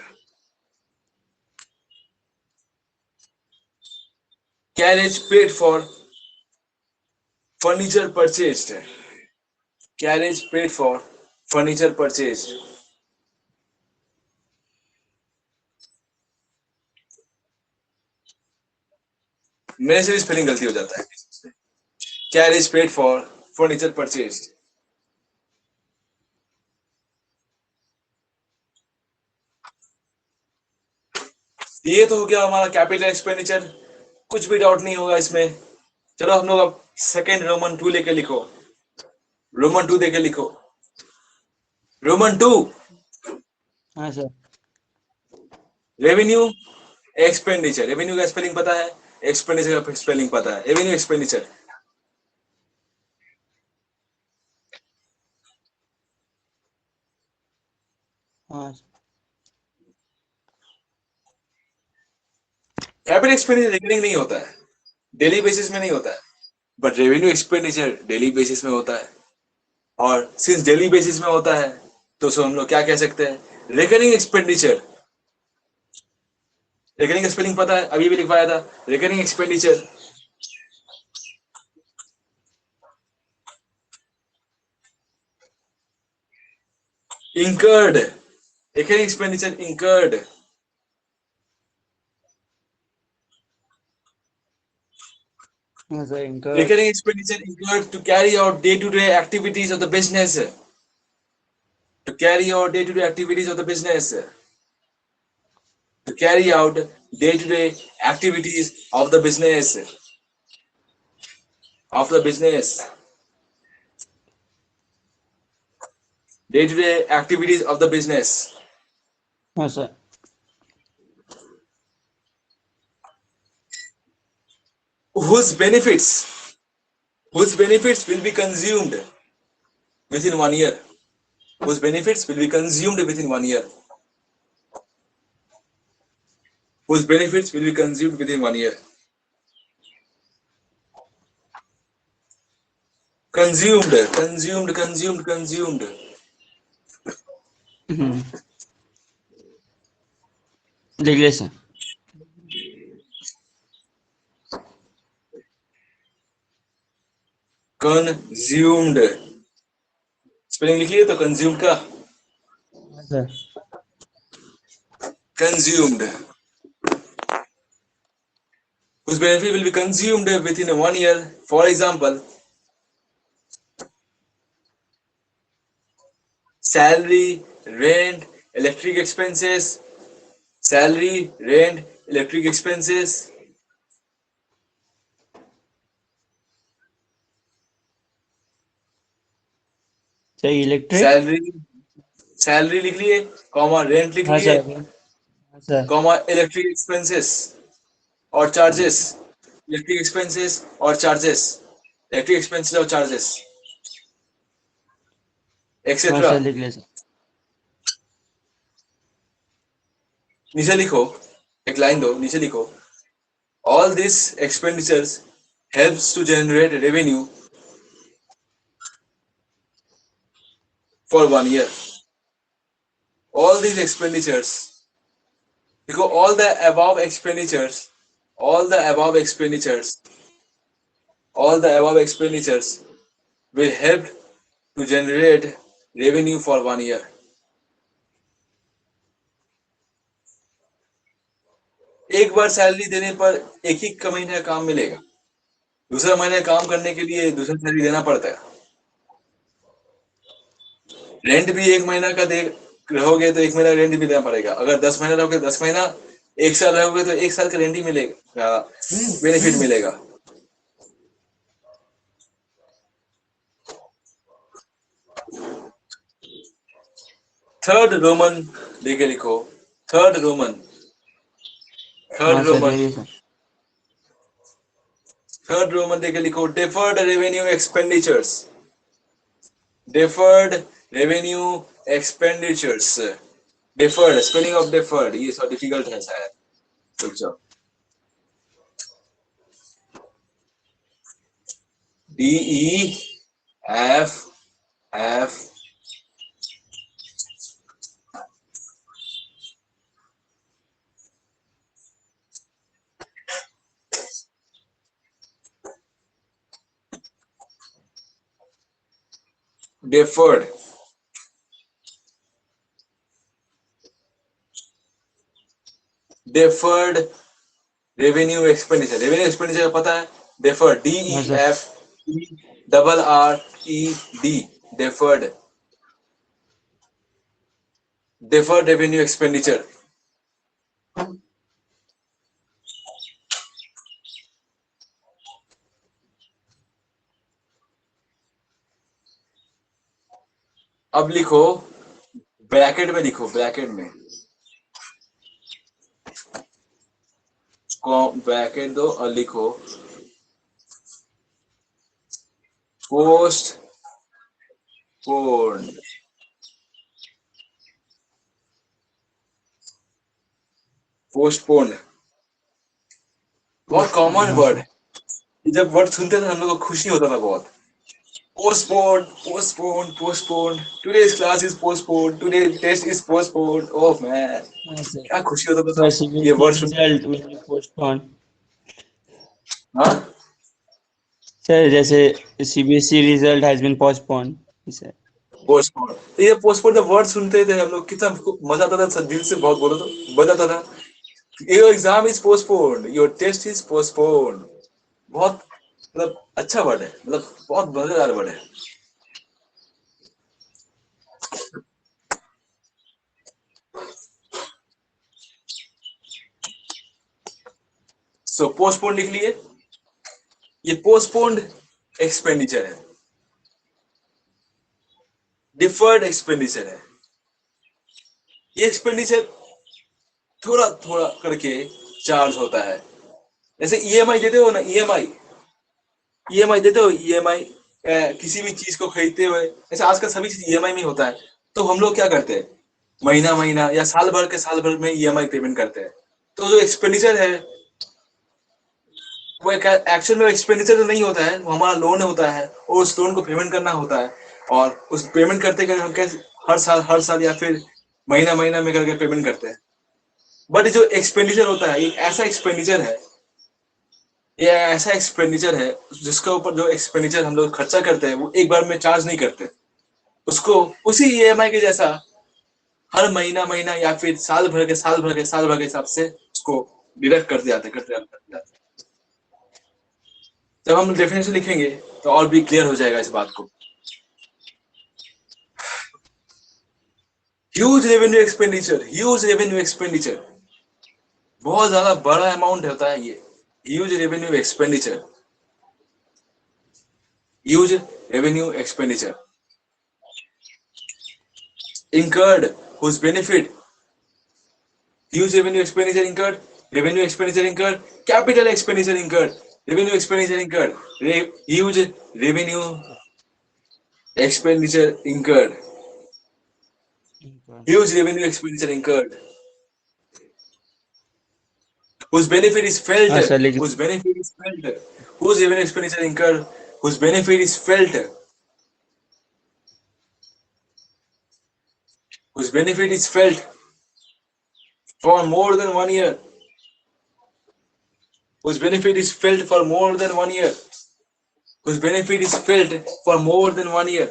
Carriage paid for furniture purchased, carriage paid for furniture purchased. मेरे से भी स्पेलिंग गलती हो जाता है। Carriage paid for furniture purchased. ये तो हो गया हमारा कैपिटल एक्सपेंडिचर, कुछ भी डाउट नहीं होगा इसमें। चलो हम लोग अब सेकेंड रोमन 2 लेके लिखो, रोमन 2 देके लिखो, रोमन 2। हाँ सर रेवेन्यू एक्सपेंडिचर, रेवेन्यू का स्पेलिंग पता है, एक्सपेंडिचर का स्पेलिंग पता है, रेवेन्यू एक्सपेंडिचर। हाँ कैपिटल एक्सपेंडिचर रिकरिंग नहीं होता है, डेली बेसिस में नहीं होता है, but revenue expenditure daily basis में होता है। और सिंस डेली बेसिस में होता है तो उसको हम लोग क्या कह सकते हैं, रिकरिंग एक्सपेंडिचर। रिकरिंग स्पेलिंग पता है, अभी भी लिखवाया था, recurring expenditure. incurred, recurring expenditure incurred, हाँ सर इनका recurring expenditure incurred to carry out day-to-day activities of the business, to carry out day-to-day activities of the business, to carry out day-to-day activities of the business, of the business, day-to-day activities of the business. हाँ sir whose benefits whose benefits will be consumed within 1 year, whose benefits will be consumed within 1 year, whose benefits will be consumed within 1 year. Consumed, consumed, consumed, consumed. लिख ले sir Consumed, spelling लिखिए तो consumed का, हाँ sir consumed, whose benefit will be consumed within 1 year. For example, salary, rent, electric expenses, salary, rent, electric expenses, sir electric salary, salary लिख लिए, comma rent लिख हाँ लिए, सर हाँ सर कॉमा इलेक्ट्रिक एक्सपेंसेस और charges, electric expenses और charges, electric expenses और charges, हाँ एक्सेट्रा। सर लिख ले सर नीचे लिखो, एक लाइन दो, नीचे लिखो, all these expenditures helps to generate revenue for 1 year. All these expenditures, because all the above expenditures, all the above expenditures, all the above expenditures will help to generate revenue for 1 year. एक बार salary देने पर एक ही महीने का काम मिलेगा, दूसरा महीने काम करने के लिए दूसरा सैलरी देना पड़ता है। रेंट भी एक महीना का दे रहोगे तो एक महीना रेंट भी देना पड़ेगा, अगर 10 महीना रहोगे 10 महीना एक साल रहोगे तो एक साल का रेंट ही मिलेगा, बेनिफिट मिलेगा। थर्ड रोमन देके लिखो, थर्ड रोमन, हाँ थर्ड सर रोमन, ले सर। थर्ड रोमन देके लिखो, deferred revenue expenditures, deferred revenue expenditures, deferred, spelling of deferred ये थोड़ा डिफिकल्ट है शायद, रुक जाओ, DEFF deferred, deferred revenue expenditure, revenue expenditure पता है, deferred, हाँ sir. DEFERRED, deferred, deferred revenue expenditure। अब लिखो, ब्रैकेट में लिखो, ब्रैकेट में ब्रैकेट दो और लिखो पोस्ट पोन, पोस्टपोन, बहुत कॉमन हाँ वर्ड सर। है, जब वर्ड सुनते थे हम लोग को खुशी होता था बहुत। Postpone, postpone, postpone, today's class is postpone, today's test is postpone, oh man, हाँ सर। क्या खुशी होता था For तो ये CBSE वर्ड सुन। result will be postponed। हाँ, सर जैसे CBSE result has been postponed सर। पोस्टपोन, तो ये पोस्टपोन जब वर्ड सुनते थे हम लोग कितना मजा आता था, दिल से बहुत बोलो तो मजा आता था। Your exam is postpone, your test is postpone, बहुत मतलब अच्छा वर्ड है, मतलब बहुत मजेदार वर्ड है। सो पोस्टपोन लिख लिए, ये पोस्टपोन्ड एक्सपेंडिचर है, डिफर्ड एक्सपेंडिचर है। ये एक्सपेंडिचर थोड़ा थोड़ा करके चार्ज होता है, जैसे ईएमआई देते हो ना, ईएमआई, ईएमआई देते हो, ईएमआई किसी भी चीज को खरीदते हुए, ऐसे आजकल सभी चीज ईएमआई में होता है, तो हम लोग क्या करते हैं, महीना महीना या साल भर के साल भर में ईएमआई पेमेंट करते हैं। तो जो एक्सपेंडिचर है वो एक एक्चुअल में एक्सपेंडिचर तो नहीं होता है, वो हमारा लोन होता है और उस लोन को पेमेंट करना होता है, और उस पेमेंट करते करते हम कैसे हर साल या फिर महीना महीना में करके पेमेंट करते हैं। बट जो एक्सपेंडिचर होता है, एक ऐसा एक्सपेंडिचर है, ये ऐसा एक्सपेंडिचर है जिसके ऊपर जो एक्सपेंडिचर हम लोग खर्चा करते हैं वो एक बार में चार्ज नहीं करते, उसको उसी ईएमआई के जैसा हर महीना महीना या फिर साल भर के हिसाब से उसको डिडक्ट करते जाते करते जाते। जब हम डेफिनेशन लिखेंगे तो और भी क्लियर हो जाएगा इस बात को। Huge revenue expenditure, huge revenue expenditure, बहुत ज्यादा बड़ा अमाउंट होता है ये, huge revenue expenditure, huge revenue expenditure, incurred whose benefit, huge revenue expenditure incurred, revenue expenditure incurred, capital expenditure incurred, revenue expenditure incurred, huge revenue expenditure incurred, huge revenue expenditure incurred, whose benefit is felt, हाँ sir लीजिए। whose benefit is felt, whose revenue expenditure incurred, whose benefit is felt, whose benefit is felt for more than 1 year, whose benefit is felt for more than 1 year, whose benefit is felt for more than 1 year,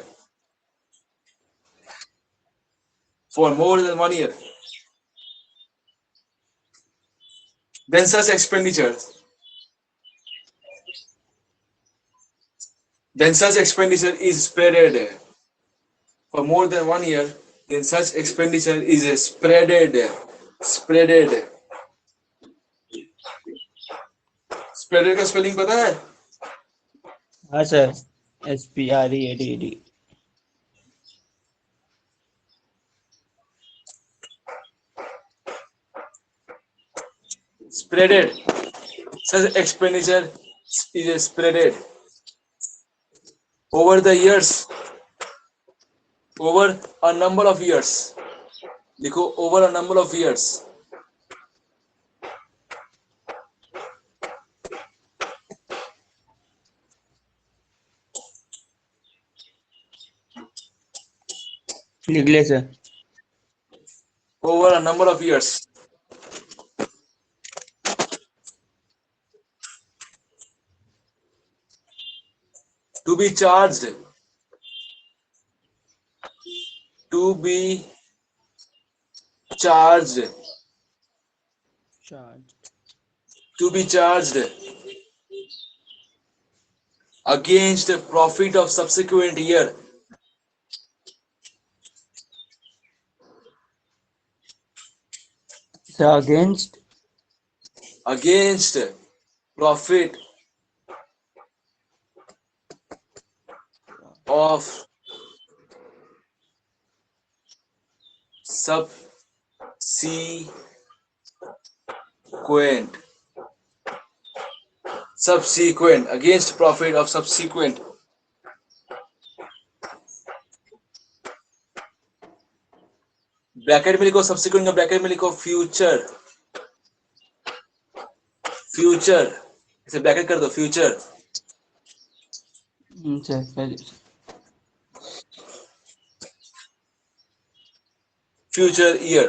for more than 1 year. Then such expenditure, then such expenditure is spreaded for more than 1 year. Then such expenditure is spreaded, spreaded spreaded का spelling पता है? हाँ sir, SPREADED। Spreaded. Such expenditure is spreaded over the years, over a number of years. लिखो over a number of years. लिख ले sir. Over a number of years. To be charged. To be charged. To be charged against the profit of subsequent year. So against profit of subsequent against profit of subsequent. Bracket में लिखो subsequent का bracket में लिखो future इसे bracket कर दो future sir future year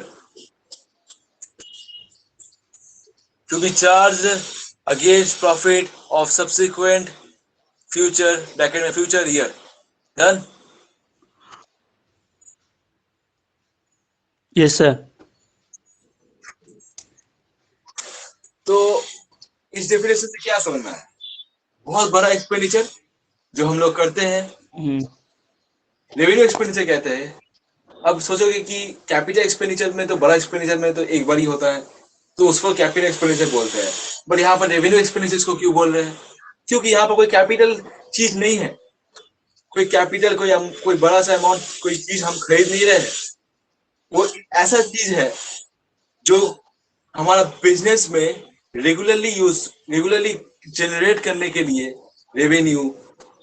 to be charged against profit of subsequent future bracket में future year. Done? Yes sir. तो इस डेफिनेशन से क्या समझना है? बहुत बड़ा एक्सपेंडिचर जो हम लोग करते हैं रेवेन्यू एक्सपेंडिचर कहते हैं। अब सोचोगे कि कैपिटल एक्सपेंडिचर में तो बड़ा एक्सपेंडिचर में तो एक बार ही होता है, तो उसको कैपिटल एक्सपेंडिचर बोलते हैं। बट यहाँ पर रेवेन्यू एक्सपेंडिचर को क्यों बोल रहे हैं? क्योंकि यहाँ पर कोई कैपिटल चीज नहीं है, कोई कैपिटल कोई बड़ा सा अमाउंट कोई चीज हम खरीद नहीं रहे हैं। वो ऐसा चीज है जो हमारा बिजनेस में रेगुलरली जनरेट करने के लिए रेवेन्यू,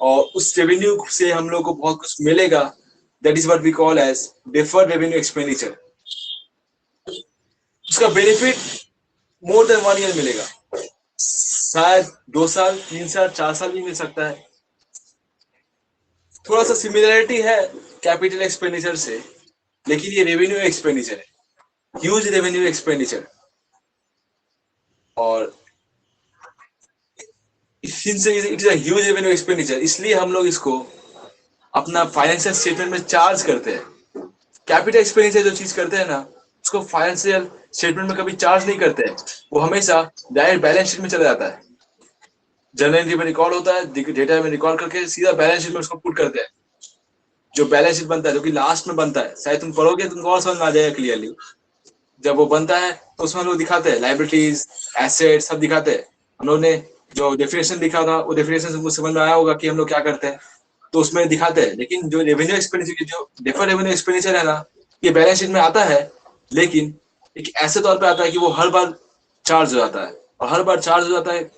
और उस रेवेन्यू से हम लोग को बहुत कुछ मिलेगा। That is what we call as deferred revenue expenditure. उसका बेनिफिट मोर देन 1 ईयर मिलेगा, शायद 2 साल 3 साल 4 साल भी मिल सकता है। थोड़ा सा सिमिलरिटी है कैपिटल एक्सपेंडिचर से, लेकिन ये रेवेन्यू एक्सपेंडिचर है, ह्यूज रेवेन्यू एक्सपेंडिचर। और since it is a huge revenue expenditure, इसलिए हम लोग इसको अपना फाइनेंशियल स्टेटमेंट में चार्ज करते हैं। कैपिटल एक्सपेंडिचर जो चीज करते हैं ना, उसको फाइनेंशियल स्टेटमेंट में कभी चार्ज नहीं करते हैं, वो हमेशा डायरेक्ट बैलेंस शीट में चला जाता है। जर्नल एंट्री में रिकॉर्ड होता है, डेटा में रिकॉर्ड करके सीधा बैलेंस शीट में उसको पुट करते हैं। जो बैलेंस शीट बनता है, जो कि लास्ट में बनता है, शायद तुम पढ़ोगे तुमको और समझ में आ जाएगा क्लियरली। जब वो बनता है तो उसमें हम लोग दिखाते हैं लाइबिलिटीज एसेट सब दिखाते हैं। हम लोग ने जो डेफिनेशन लिखा था वो डेफिनेशन से मुझे समझ में आया होगा कि हम लोग क्या करते हैं, तो उसमें दिखाते हैं। लेकिन जो रेवेन्यू एक्सपेंडिचर, जो डिफर्ड रेवेन्यू एक्सपेंडिचर है ना, ये बैलेंस शीट में आता है, लेकिन एक ऐसे तौर पे आता है कि वो हर बार चार्ज हो जाता है। और हर बार चार्ज हो जाता है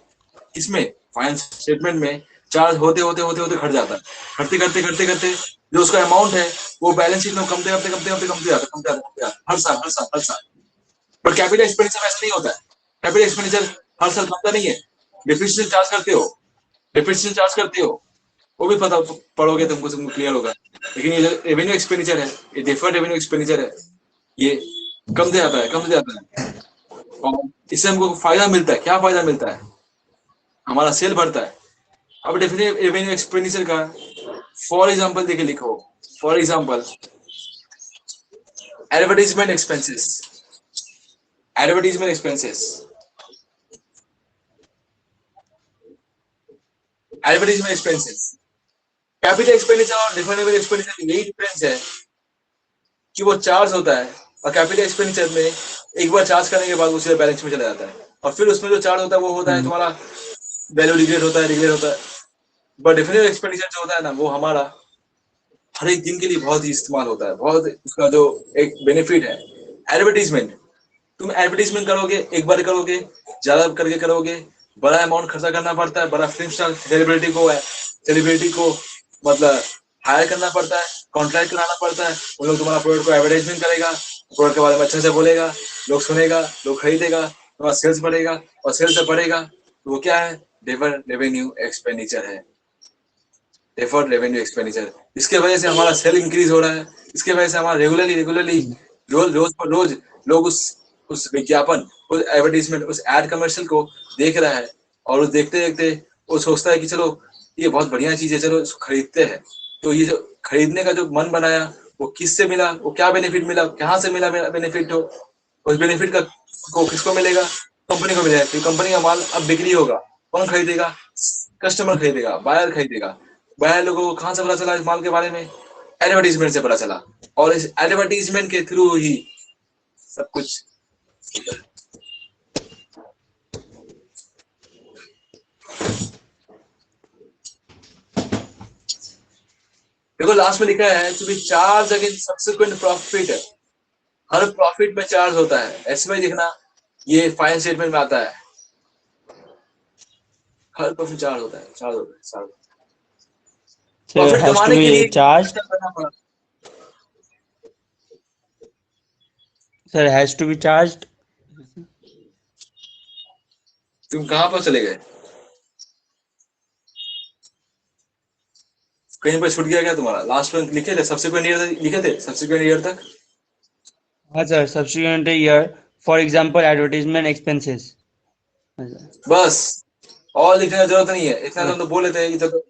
इसमें फाइनेंस स्टेटमेंट में चार्ज होते होते होते होते घट जाता है। घटते घटते घटते घटते जो उसका अमाउंट है वो बैलेंस शीट में कमते कमते कमते कमते कमते जाता है हर साल हर साल हर साल। पर कैपिटल एक्सपेंडिचर ऐसा नहीं होता है। कैपिटल एक्सपेंडिचर हर साल कमता नहीं है। डेप्रिसिएशन चार्ज करते हो, डेप्रिसिएशन चार्ज करते हो, वो भी पता पढ़ोगे तुमको क्लियर होगा। लेकिन ये जो रेवेन्यू एक्सपेंडिचर है, ये डिफर्ड रेवेन्यू एक्सपेंडिचर है, ये कमते जाता है कमते जाता है। और इससे हमको फायदा मिलता है। क्या फायदा मिलता है? हमारा सेल बढ़ता है। अब डेफिनेट रेवेन्यू एक्सपेंडिचर का फॉर एग्जांपल देके लिखो। For example advertisement expenses, advertisement expenses, advertisement expenses. Capital expenditure और डिफर्ड रेवेन्यू एक्सपेंडिचर यही डिफरेंस है कि वो चार्ज होता है, और कैपिटल एक्सपेंडिचर में एक बार चार्ज करने के बाद वो सीधे बैलेंस में चला जाता है। और फिर उसमें जो चार्ज होता है वो होता है तुम्हारा वैल्यू रिग्रेट होता है। बट डेफिनेटिव एक्सपेंडिचर जो होता है ना, वो हमारा हर एक दिन के लिए बहुत ही इस्तेमाल होता है, बहुत उसका जो एक बेनिफिट है। एडवर्टीजमेंट, तुम एडवर्टीजमेंट करोगे, एक बार करोगे, ज्यादा करके करोगे, बड़ा अमाउंट खर्चा करना पड़ता है, बड़ा फिल्म स्टार सेलिब्रिटी को मतलब हायर करना पड़ता है, कॉन्ट्रैक्ट कराना पड़ता है, उन लोग तुम्हारा प्रोडक्ट को एडवर्टाइजमेंट करेगा, प्रोडक्ट के बारे में अच्छे से बोलेगा, लोग सुनेगा, लोग खरीदेगा, तुम्हारा सेल्स बढ़ेगा, और सेल्स जब बढ़ेगा तो वो क्या है, रेवेन्यू एक्सपेंडिचर है, डेफर्ड रेवेन्यू एक्सपेंडिचर। इसके वजह से हमारा सेल इंक्रीज हो रहा है, इसके वजह से हमारा रेगुलरली रोज लोग उस विज्ञापन, उस एडवर्टीजमेंट, उस एड कमर्शियल को देख रहा है, और उस देखते देखते वो सोचता है कि चलो ये बहुत बढ़िया चीज है, चलो इसको खरीदते हैं। तो ये जो खरीदने का जो मन बनाया, वो किससे मिला, वो क्या बेनिफिट मिला, कहाँ से मिला बेनिफिट, हो उस बेनिफिट का को किसको मिलेगा, कंपनी को मिलेगा। तो कंपनी का माल अब बिक्री होगा, कौन खरीदेगा, कस्टमर खरीदेगा, बायर खरीदेगा। बायर लोगों को कहाँ से पता चला इस माल के बारे में, एडवर्टीजमेंट से पता चला, और इस एडवर्टीजमेंट के थ्रू ही सब कुछ। देखो लास्ट में लिखा है to be charge against subsequent profit, हर प्रॉफिट में चार्ज होता है, ऐसे में देखना, ये फाइनल स्टेटमेंट में आता है, हर प्रॉफिट चार्ज होता है, चार्ज होता है, charge. So it profit has to कमाने के be लिए charged. खर्चा करना पड़ा। Sir, it has to be charged. तुम कहाँ पर चले गए, कहीं पर छूट गया क्या तुम्हारा, लास्ट में लिखे थे सब्सिक्वेंट ईयर तक, लिखे थे सब्सिक्वेंट ईयर तक। हाँ sir, subsequent year, for example advertisement expenses. हाँ सर। बस, और लिखने की जरूरत नहीं है, इतना तो बोल लेते हैं कि तो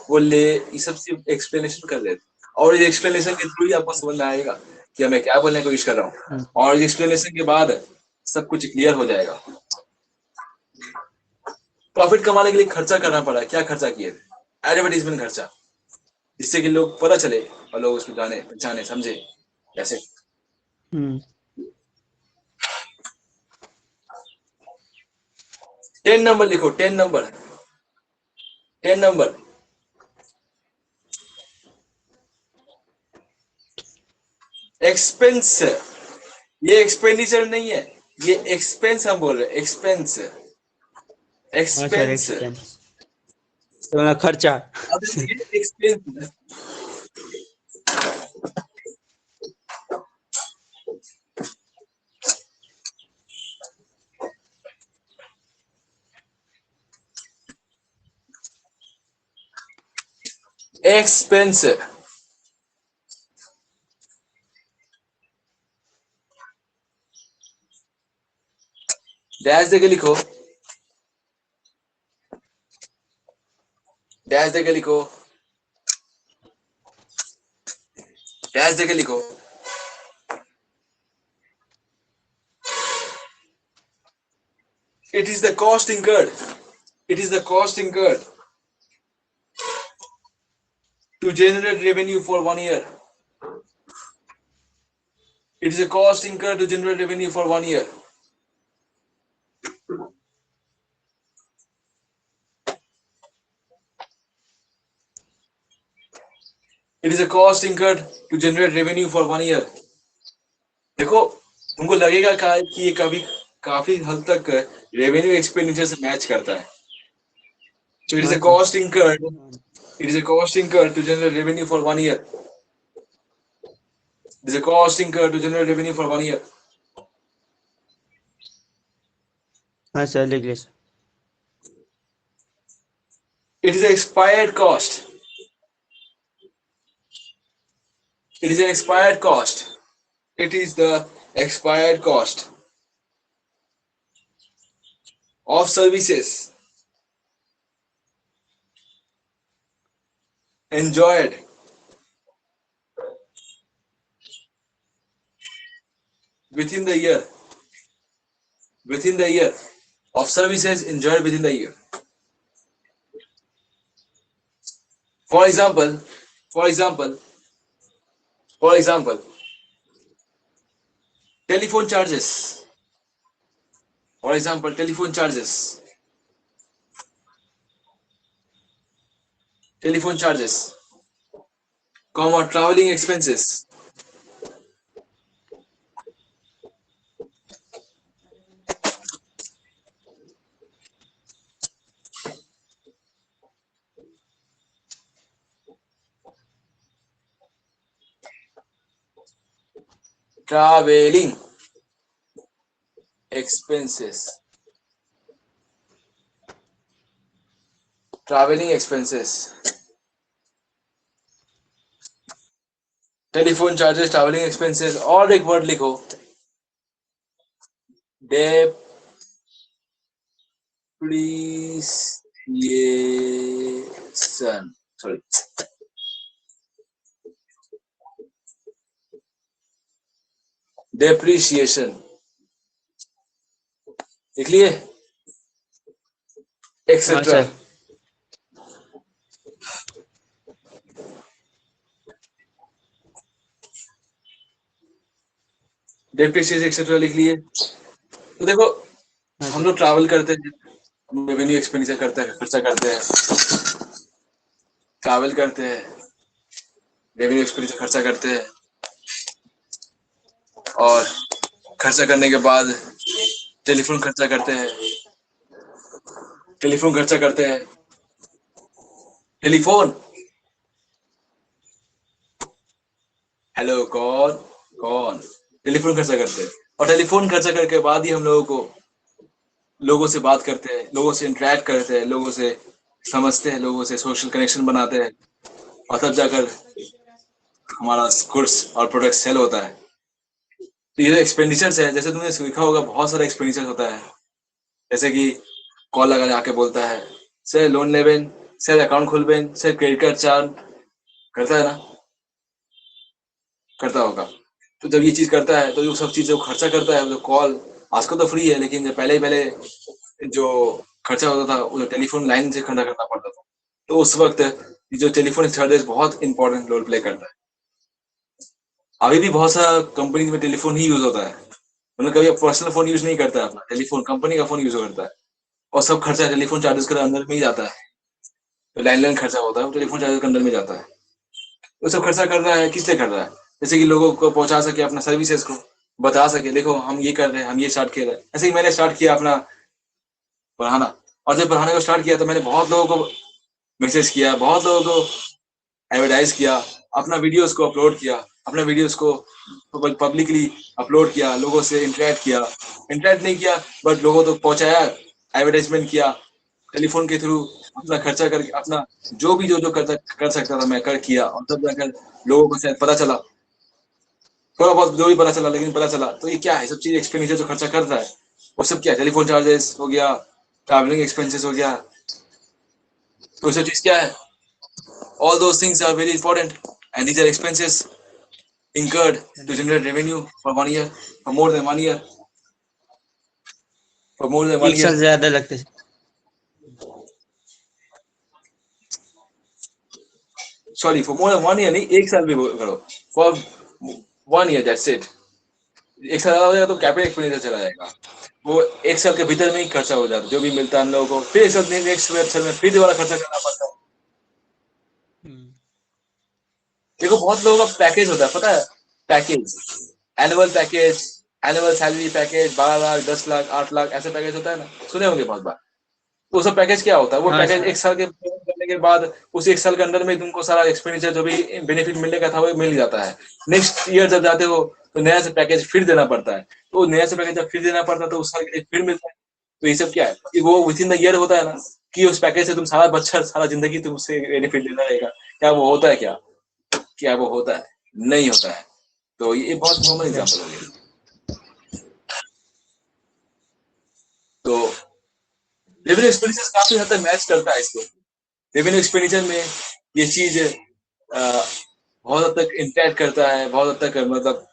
वो ले, ये सब सिर्फ एक्सप्लेनेशन कर देते, और ये एक्सप्लेनेशन के थ्रू ही आपको समझ में आएगा कि मैं क्या बोलने की कोशिश कर रहा हूँ, और एक्सप्लेनेशन के बाद सब कुछ क्लियर हो जाएगा। प्रॉफिट कमाने के लिए खर्चा करना पड़ा, क्या खर्चा किए थे, एडवर्टीजमेंट खर्चा, जिससे कि लोग पता चले और लोग उसको जाने पहचाने समझे कैसे। हम्म 10 नंबर लिखो, 10 नंबर, 10 नंबर, एक्सपेंस, ये एक्सपेंडिचर नहीं है, ये एक्सपेंस हम बोल रहे हैं, एक्सपेंस, हाँ सर, एक्सपेंस। एक्सपेंस तो खर्चा। अब देखिए एक्सपेंस, एक्सपेंस, डैश देके लिखो, डैश देके लिखो, डैश देके लिखो। It is the cost incurred. It is the cost incurred to generate revenue for 1 year. It is a cost incurred to generate revenue for 1 year. It is a cost incurred to generate revenue for 1 year. देखो तुमको लगेगा कि ये कभी काफी हद तक revenue expenditure से मैच करता है। So it is a cost incurred. It is a cost incurred to generate revenue for 1 year. It is a cost incurred to generate revenue for 1 year. हाँ सर, लिख लीजिए। It is an expired cost. It is an expired cost. It is the expired cost of services enjoyed within the year. Within the year of services enjoyed within the year. For example, for example, for example, telephone charges. For example, telephone charges. Telephone charges, comma travelling expenses, travelling expenses, travelling expenses, telephone charges, travelling expenses, और एक word लिखो, depreciation, sorry, depreciation, लिख लिए, हाँ etcetera. Sir. Depreciation etcetera लिख लिए। तो देखो, हाँ हम सर। लोग ट्रैवल करते हैं, रेवेन्यू एक्सपेंडिचर करते हैं, खर्चा करते हैं, ट्रैवल करते हैं, रेवेन्यू एक्सपेंडिचर खर्चा करते हैं, और खर्चा करने के बाद टेलीफोन खर्चा करते हैं, टेलीफोन खर्चा करते हैं, टेलीफोन, हेलो कौन, कौन, टेलीफोन खर्चा करते हैं, और टेलीफोन खर्चा करने के बाद ही हम लोगों को लोगों से बात करते हैं, लोगों से इंटरेक्ट करते हैं, लोगों से समझते हैं, लोगों से सोशल कनेक्शन बनाते हैं, और तब जाकर हमारा गुड्स और प्रोडक्ट सेल होता है। तो ये जो एक्सपेंडिचर्स है, जैसे तुमने सीखा होगा, बहुत सारा एक्सपेंडिचर होता है, जैसे कि कॉल लगा आके बोलता है, सर लोन लेबेन, सर अकाउंट खोलबेन, सर क्रेडिट कार्ड चार्ज, करता है ना, करता होगा। तो जब ये चीज करता है तो ये सब चीजें खर्चा करता है, जो कॉल आजकल तो फ्री है, लेकिन जब पहले पहले जो खर्चा होता था वो टेलीफोन लाइन से खड़ा करना पड़ता था, तो उस वक्त जो टेलीफोन चार्जेस बहुत इंपॉर्टेंट रोल प्ले करता है। अभी भी बहुत सा कंपनी में टेलीफोन ही यूज होता है, मतलब कभी पर्सनल फोन यूज नहीं करता है, अपना टेलीफोन कंपनी का फोन यूज करता है, और सब खर्चा टेलीफोन चार्जेस के अंदर में ही जाता है। तो लैंडलाइन खर्चा होता है वो टेलीफोन चार्जेस के अंदर में जाता है। वो सब खर्चा कर रहा है, किस लिए कर रहा है? जैसे कि लोगों को पहुंचा सके, अपना सर्विसेज को बता सके, देखो हम ये कर रहे हैं, हम ये स्टार्ट किया है। ऐसे ही मैंने स्टार्ट किया अपना पढ़ाना, और जब पढ़ाने को स्टार्ट किया तो मैंने बहुत लोगों को मैसेज किया, बहुत लोगों को एडवर्टाइज किया, अपना वीडियोस को अपलोड किया, अपने वीडियोस को पब्लिकली अपलोड किया, लोगों से इंटरेक्ट किया, इंटरेक्ट नहीं किया बट लोगों तक तो पहुंचाया, एडवर्टाइजमेंट किया, टेलीफोन के थ्रू अपना खर्चा करके, अपना जो भी जो कर सकता था मैं कर किया, और तब जाकर लोगों को शायद पता चला, थोड़ा बहुत जो भी पता चला, लेकिन पता चला। तो ये क्या है, सब चीज एक्सपेंडिचर जो खर्चा कर रहा है वो सब क्या है, टेलीफोन चार्जेस हो गया, ट्रैवलिंग एक्सपेंसेस हो गया, तो सब चीज क्या है, all those things are very important, and these are expenses incurred to generate revenue for 1 year, for more than 1 year, for more than one एक year साल से ज्यादा लगते हैं। sorry, for more than 1 year नहीं, एक साल भी करो, for 1 year, that's it। एक साल हो जाएगा तो कैपिटल एक्सपेंडिचर चला जाएगा, वो एक साल के भीतर में ही खर्चा हो जाता है, जो भी मिलता है हम लोगों को, फिर एक साल नेक्स्ट साल में फिर दोबारा खर्चा करना पड़ता है। देखो बहुत लोगों का पैकेज होता है, पता है, package, annual package, annual salary package, 12 lakh, 10 lakh, 8 lakh, ऐसे पैकेज होता है ना, सुने होंगे बहुत बार। तो सब पैकेज क्या होता है, वो हाँ पैकेज सर। एक साल के पेमेंट करने के बाद उस एक साल के अंदर में तुमको सारा एक्सपेंडिचर जो भी बेनिफिट मिलने का था वो मिल जाता है। नेक्स्ट ईयर जब जाते हो तो नया से पैकेज फिर देना पड़ता है, तो नया से पैकेज जब फिर देना पड़ता है तो उस साल के फिर मिलता है। तो ये सब क्या है कि वो विद इन द ईयर होता है ना, कि उस पैकेज से तुम सारा बच्चा सारा जिंदगी तुम उससे बेनिफिट लेना रहेगा। क्या वो होता है क्या? क्या वो होता है? नहीं होता है। तो ये बहुत कॉमन एग्जाम्पल हो गया। तो रेवेन्यू एक्सपेंडिचर काफी हद तक मैच करता है इसको। रेवेन्यू एक्सपेंडिचर में ये चीज बहुत हद तक इंटरेक्ट करता है, बहुत हद तक मतलब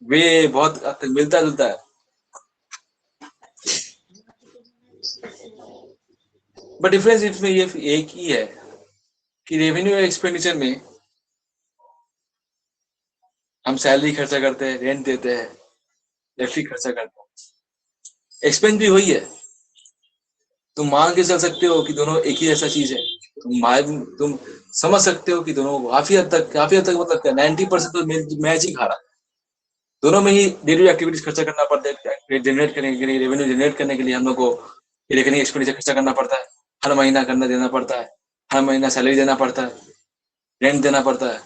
वे बहुत हद तक मिलता जुलता है। बट डिफरेंस इसमें ये एक ही है कि रेवेन्यू एक्सपेंडिचर में हम सैलरी खर्चा करते हैं, रेंट देते हैं, इलेक्ट्रिक खर्चा करते हैं, एक्सपेंस भी वही है। तुम मान के चल सकते हो कि दोनों एक ही ऐसा चीज है, तुम समझ सकते हो कि दोनों काफी हद तक मतलब 90% तो मैच ही खा रहा है। दोनों में ही डेली एक्टिविटीज खर्चा करना पड़ता है, जनरेट करने के लिए, रेवेन्यू जनरेट करने के लिए हम लोग को रिकरिंग एक्सपेंडिचर खर्चा करना पड़ता है। हर महीना करना देना पड़ता है, हर महीना सैलरी देना पड़ता है, रेंट देना पड़ता है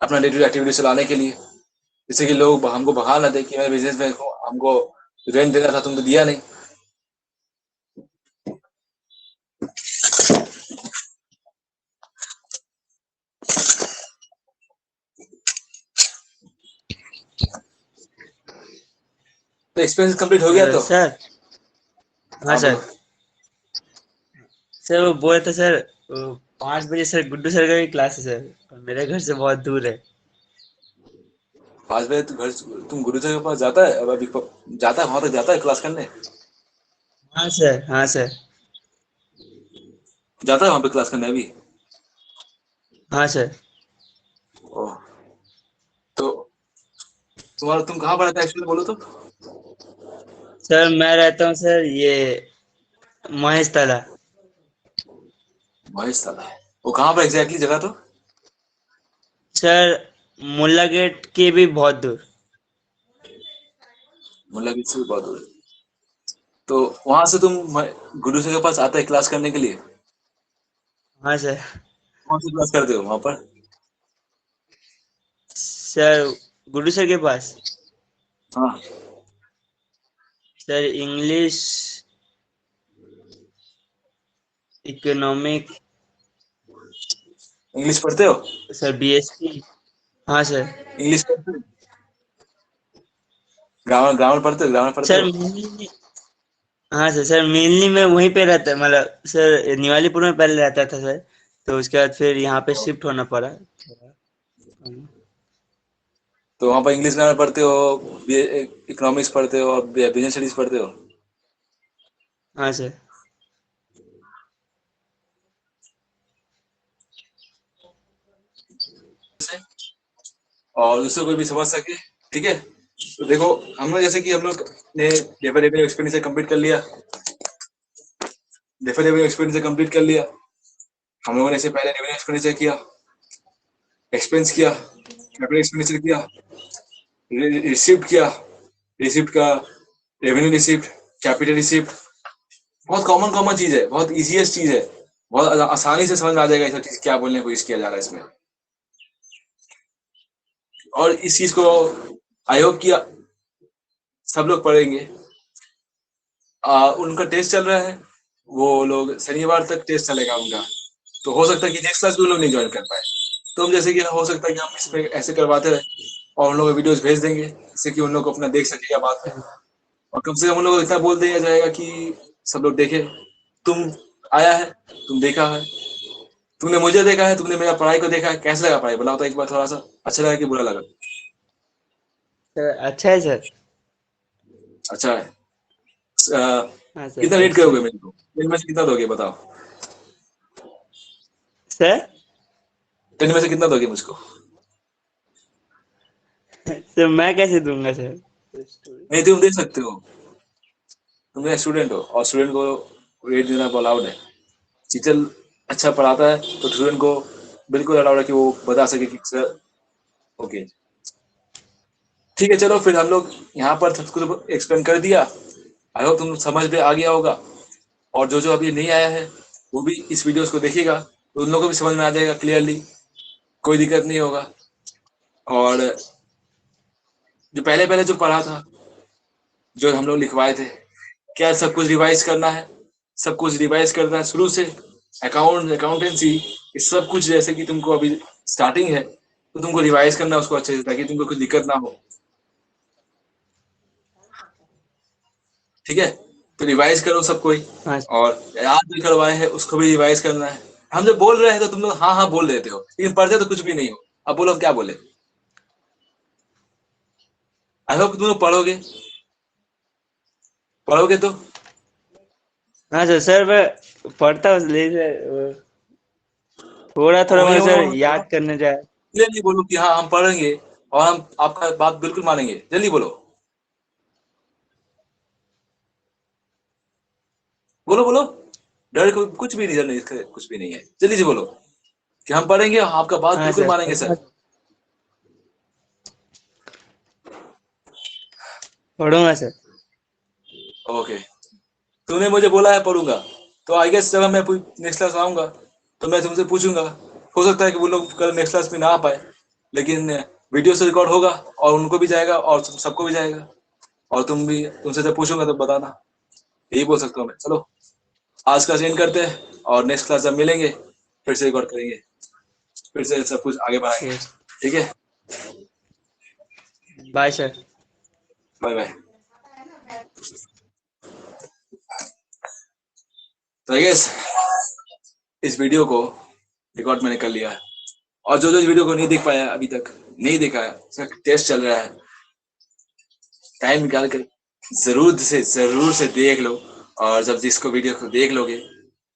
अपना डेली एक्टिविटी चलाने के लिए। जैसे कि लोग हमको भगा ना दे कि मेरे बिजनेस में हमको रेंट देना था, तुम तो दिया नहीं। तो एक्सपेंस कंप्लीट हो गया तो? सर। हाँ हाँ सर। बोलो। सर वो बोले थे सर, 5 बजे सर गुड्डू सर का भी क्लास है सर, और मेरे घर से बहुत दूर है। 5 बजे तुम गुरु जी के पास जाता है? अब अभी जाता है वहां तक, जाता है क्लास करने? हाँ सर, हाँ सर। जाता है वहां पे क्लास करने अभी? हाँ सर। ओह। तो तुम कहाँ पर रहता है एक्चुअली, बोलो तो। सर मैं रहता हूँ सर ये महेश तला। महेश साला है वो, कहाँ पर एग्जैक्टली जगह तो? सर मुल्ला गेट के भी बहुत दूर। मुल्ला की से बहुत दूर है। तो वहां से तुम गुरु जी के पास आता है क्लास करने के लिए? हाँ सर। कौन सी क्लास करते हो वहां पर? सर गुड्डू सर के पास हाँ। सर इंग्लिश, इकोनॉमिक, इंग्लिश पढ़ते हो? Sir BSc. हाँ सर। इंग्लिश पढ़ते हो? ग्रामर ग्रामर पढ़ते हो, ग्रामर पढ़ते सर हो? मेनली, हाँ सर, सर मेनली मैं वहीं पे रहता, मतलब सर निवालीपुर में पहले रहता था सर, तो उसके बाद फिर यहाँ पे शिफ्ट होना पड़ा थोड़ा। तो वहां पर इंग्लिश ग्रामर पढ़ते हो, इकोनॉमिक्स पढ़ते हो और बिजनेस स्टडीज पढ़ते हो? हाँ सर। और उससे कोई भी समझ सके, ठीक है। तो देखो, हम लोग जैसे कि हम लोग ने डेफिनेटिव एक्सपेंडिचर कंप्लीट कर लिया, डेफिनेटिव एक्सपेंडिचर कंप्लीट कर लिया। हम लोगों ने इससे पहले रेवेन्यू एक्सपेंडिचर किया, एक्सपेंस किया, कैपिटल एक्सपेंडिचर किया, रिसिप्ट किया, रिसिप्ट का रेवेन्यू रिसिप्ट, कैपिटल रिसिप्ट। बहुत कॉमन कॉमन चीज है, बहुत इजीएस्ट चीज है, बहुत आसानी से समझ में आ जाएगा ये सब चीज क्या बोलने की कोशिश किया जा रहा है इसमें। और इस चीज को आई होप कि सब लोग पढ़ेंगे। उनका टेस्ट चल रहा है, वो लोग शनिवार तक टेस्ट चलेगा उनका। तो हो सकता है कि नेक्स्ट क्लास भी उन लोग नहीं ज्वाइन कर पाए। तो हम जैसे कि हो सकता है कि हम इसमें ऐसे करवाते रहे और उन लोग को वीडियोस भेज देंगे, जिससे कि उन लोग को अपना देख सकेगा बाद में। और कम से कम उन लोग को इतना बोल दिया जाएगा कि सब लोग देखे, तुम आया है, तुम देखा है, तुमने मुझे देखा है, तुमने मेरा पढ़ाई को देखा है, कैसा लगा पढ़ाई बताओ तो एक बार, थोड़ा सा अच्छा लगा कि बुरा लगा? सर अच्छा है सर। अच्छा है। अ, हाँ सर, कितना रेट थैंक्स करोगे सर। मेरे को, टेन में से कितना दोगे बताओ? सर 10 में से कितना दोगे मुझको? सर मैं कैसे दूंगा सर? नहीं, तुम दे सकते हो, तुम मेरा स्टूडेंट हो और स्टूडेंट को रेट देना अलाउड है। टीचर अच्छा पढ़ाता है तो स्टूडेंट को बिल्कुल अलाउड है कि वो बता सके कि सर ओके। ठीक है, चलो फिर हम लोग यहाँ पर सब कुछ एक्सप्लेन कर दिया। आई होप तुम समझ में आ गया होगा। और जो जो अभी नहीं आया है वो भी इस वीडियोस को देखेगा, तो उन लोगों को भी समझ में आ जाएगा क्लियरली, कोई दिक्कत नहीं होगा। और जो पहले पहले जो पढ़ा था, जो हम लोग लिखवाए थे, क्या सब कुछ रिवाइज करना है? सब कुछ रिवाइज करना है शुरू से, अकाउंटेंसी, ये सब कुछ जैसे कि तुमको अभी स्टार्टिंग है तो तुमको रिवाइज करना है उसको अच्छे से, ताकि तुमको कुछ दिक्कत ना हो। ठीक है, तो रिवाइज करो सब कोई। हाँ और याद भी करवाए हैं उसको भी रिवाइज करना है। हम जब बोल रहे हैं तो तुम लोग हाँ हाँ बोल देते हो, लेकिन पढ़ते तो कुछ भी नहीं हो। अब बोलो, क्या बोले? आई होप तुम लोग पढ़ोगे, पढ़ोगे तो। हाँ सर, सर मैं पढ़ता हूँ लेकिन थोड़ा थोड़ा वही मैं वही सर वही पढ़ो, याद करने जाए। जल्दी बोलो कि हाँ हम पढ़ेंगे और हम आपका बात बिल्कुल मानेंगे, जल्दी बोलो, बोलो बोलो। डर को कुछ भी नहीं, कुछ भी नहीं है। जल्दी से बोलो कि हम पढ़ेंगे, आपका बात हाँ बिल्कुल सर, मानेंगे सर। पढ़ूंगा सर। ओके, तूने मुझे बोला है पढ़ूंगा, तो आई गेस जब मैं नेक्स्ट क्लास आऊंगा तो मैं तुमसे पूछूंगा। हो सकता है कि वो लोग कल नेक्स्ट क्लास में ना आ पाए, लेकिन वीडियो से रिकॉर्ड होगा और उनको भी जाएगा और सबको भी जाएगा। और तुमसे जब पूछूंगा तो बताना, यही बोल सकता हूँ मैं। चलो आज क्लास एंड करते हैं और नेक्स्ट क्लास जब मिलेंगे फिर से रिकॉर्ड करेंगे, फिर से सब कुछ आगे बढ़ाएंगे। यस, ठीक है, बाय सर। Bye bye. तो आई गेस इस वीडियो को रिकॉर्ड मैंने कर लिया है, और जो जो इस वीडियो को नहीं देख पाया अभी तक, नहीं देखा है, इसका टेस्ट चल रहा है, टाइम निकाल कर जरूर से देख लो। और जब जिसको वीडियो को देख लोगे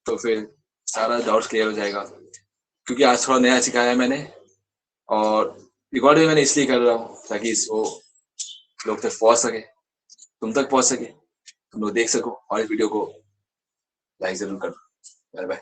तो फिर सारा डाउट क्लियर हो जाएगा, क्योंकि आज थोड़ा नया सिखाया है मैंने। और रिकॉर्ड भी मैंने इसलिए कर रहा हूँ ताकि वो लोग तक पहुंच सके, तुम तक पहुंच सके, तुम लोग देख सको और इस वीडियो को लाइक जरूर कर दो। Bye bye.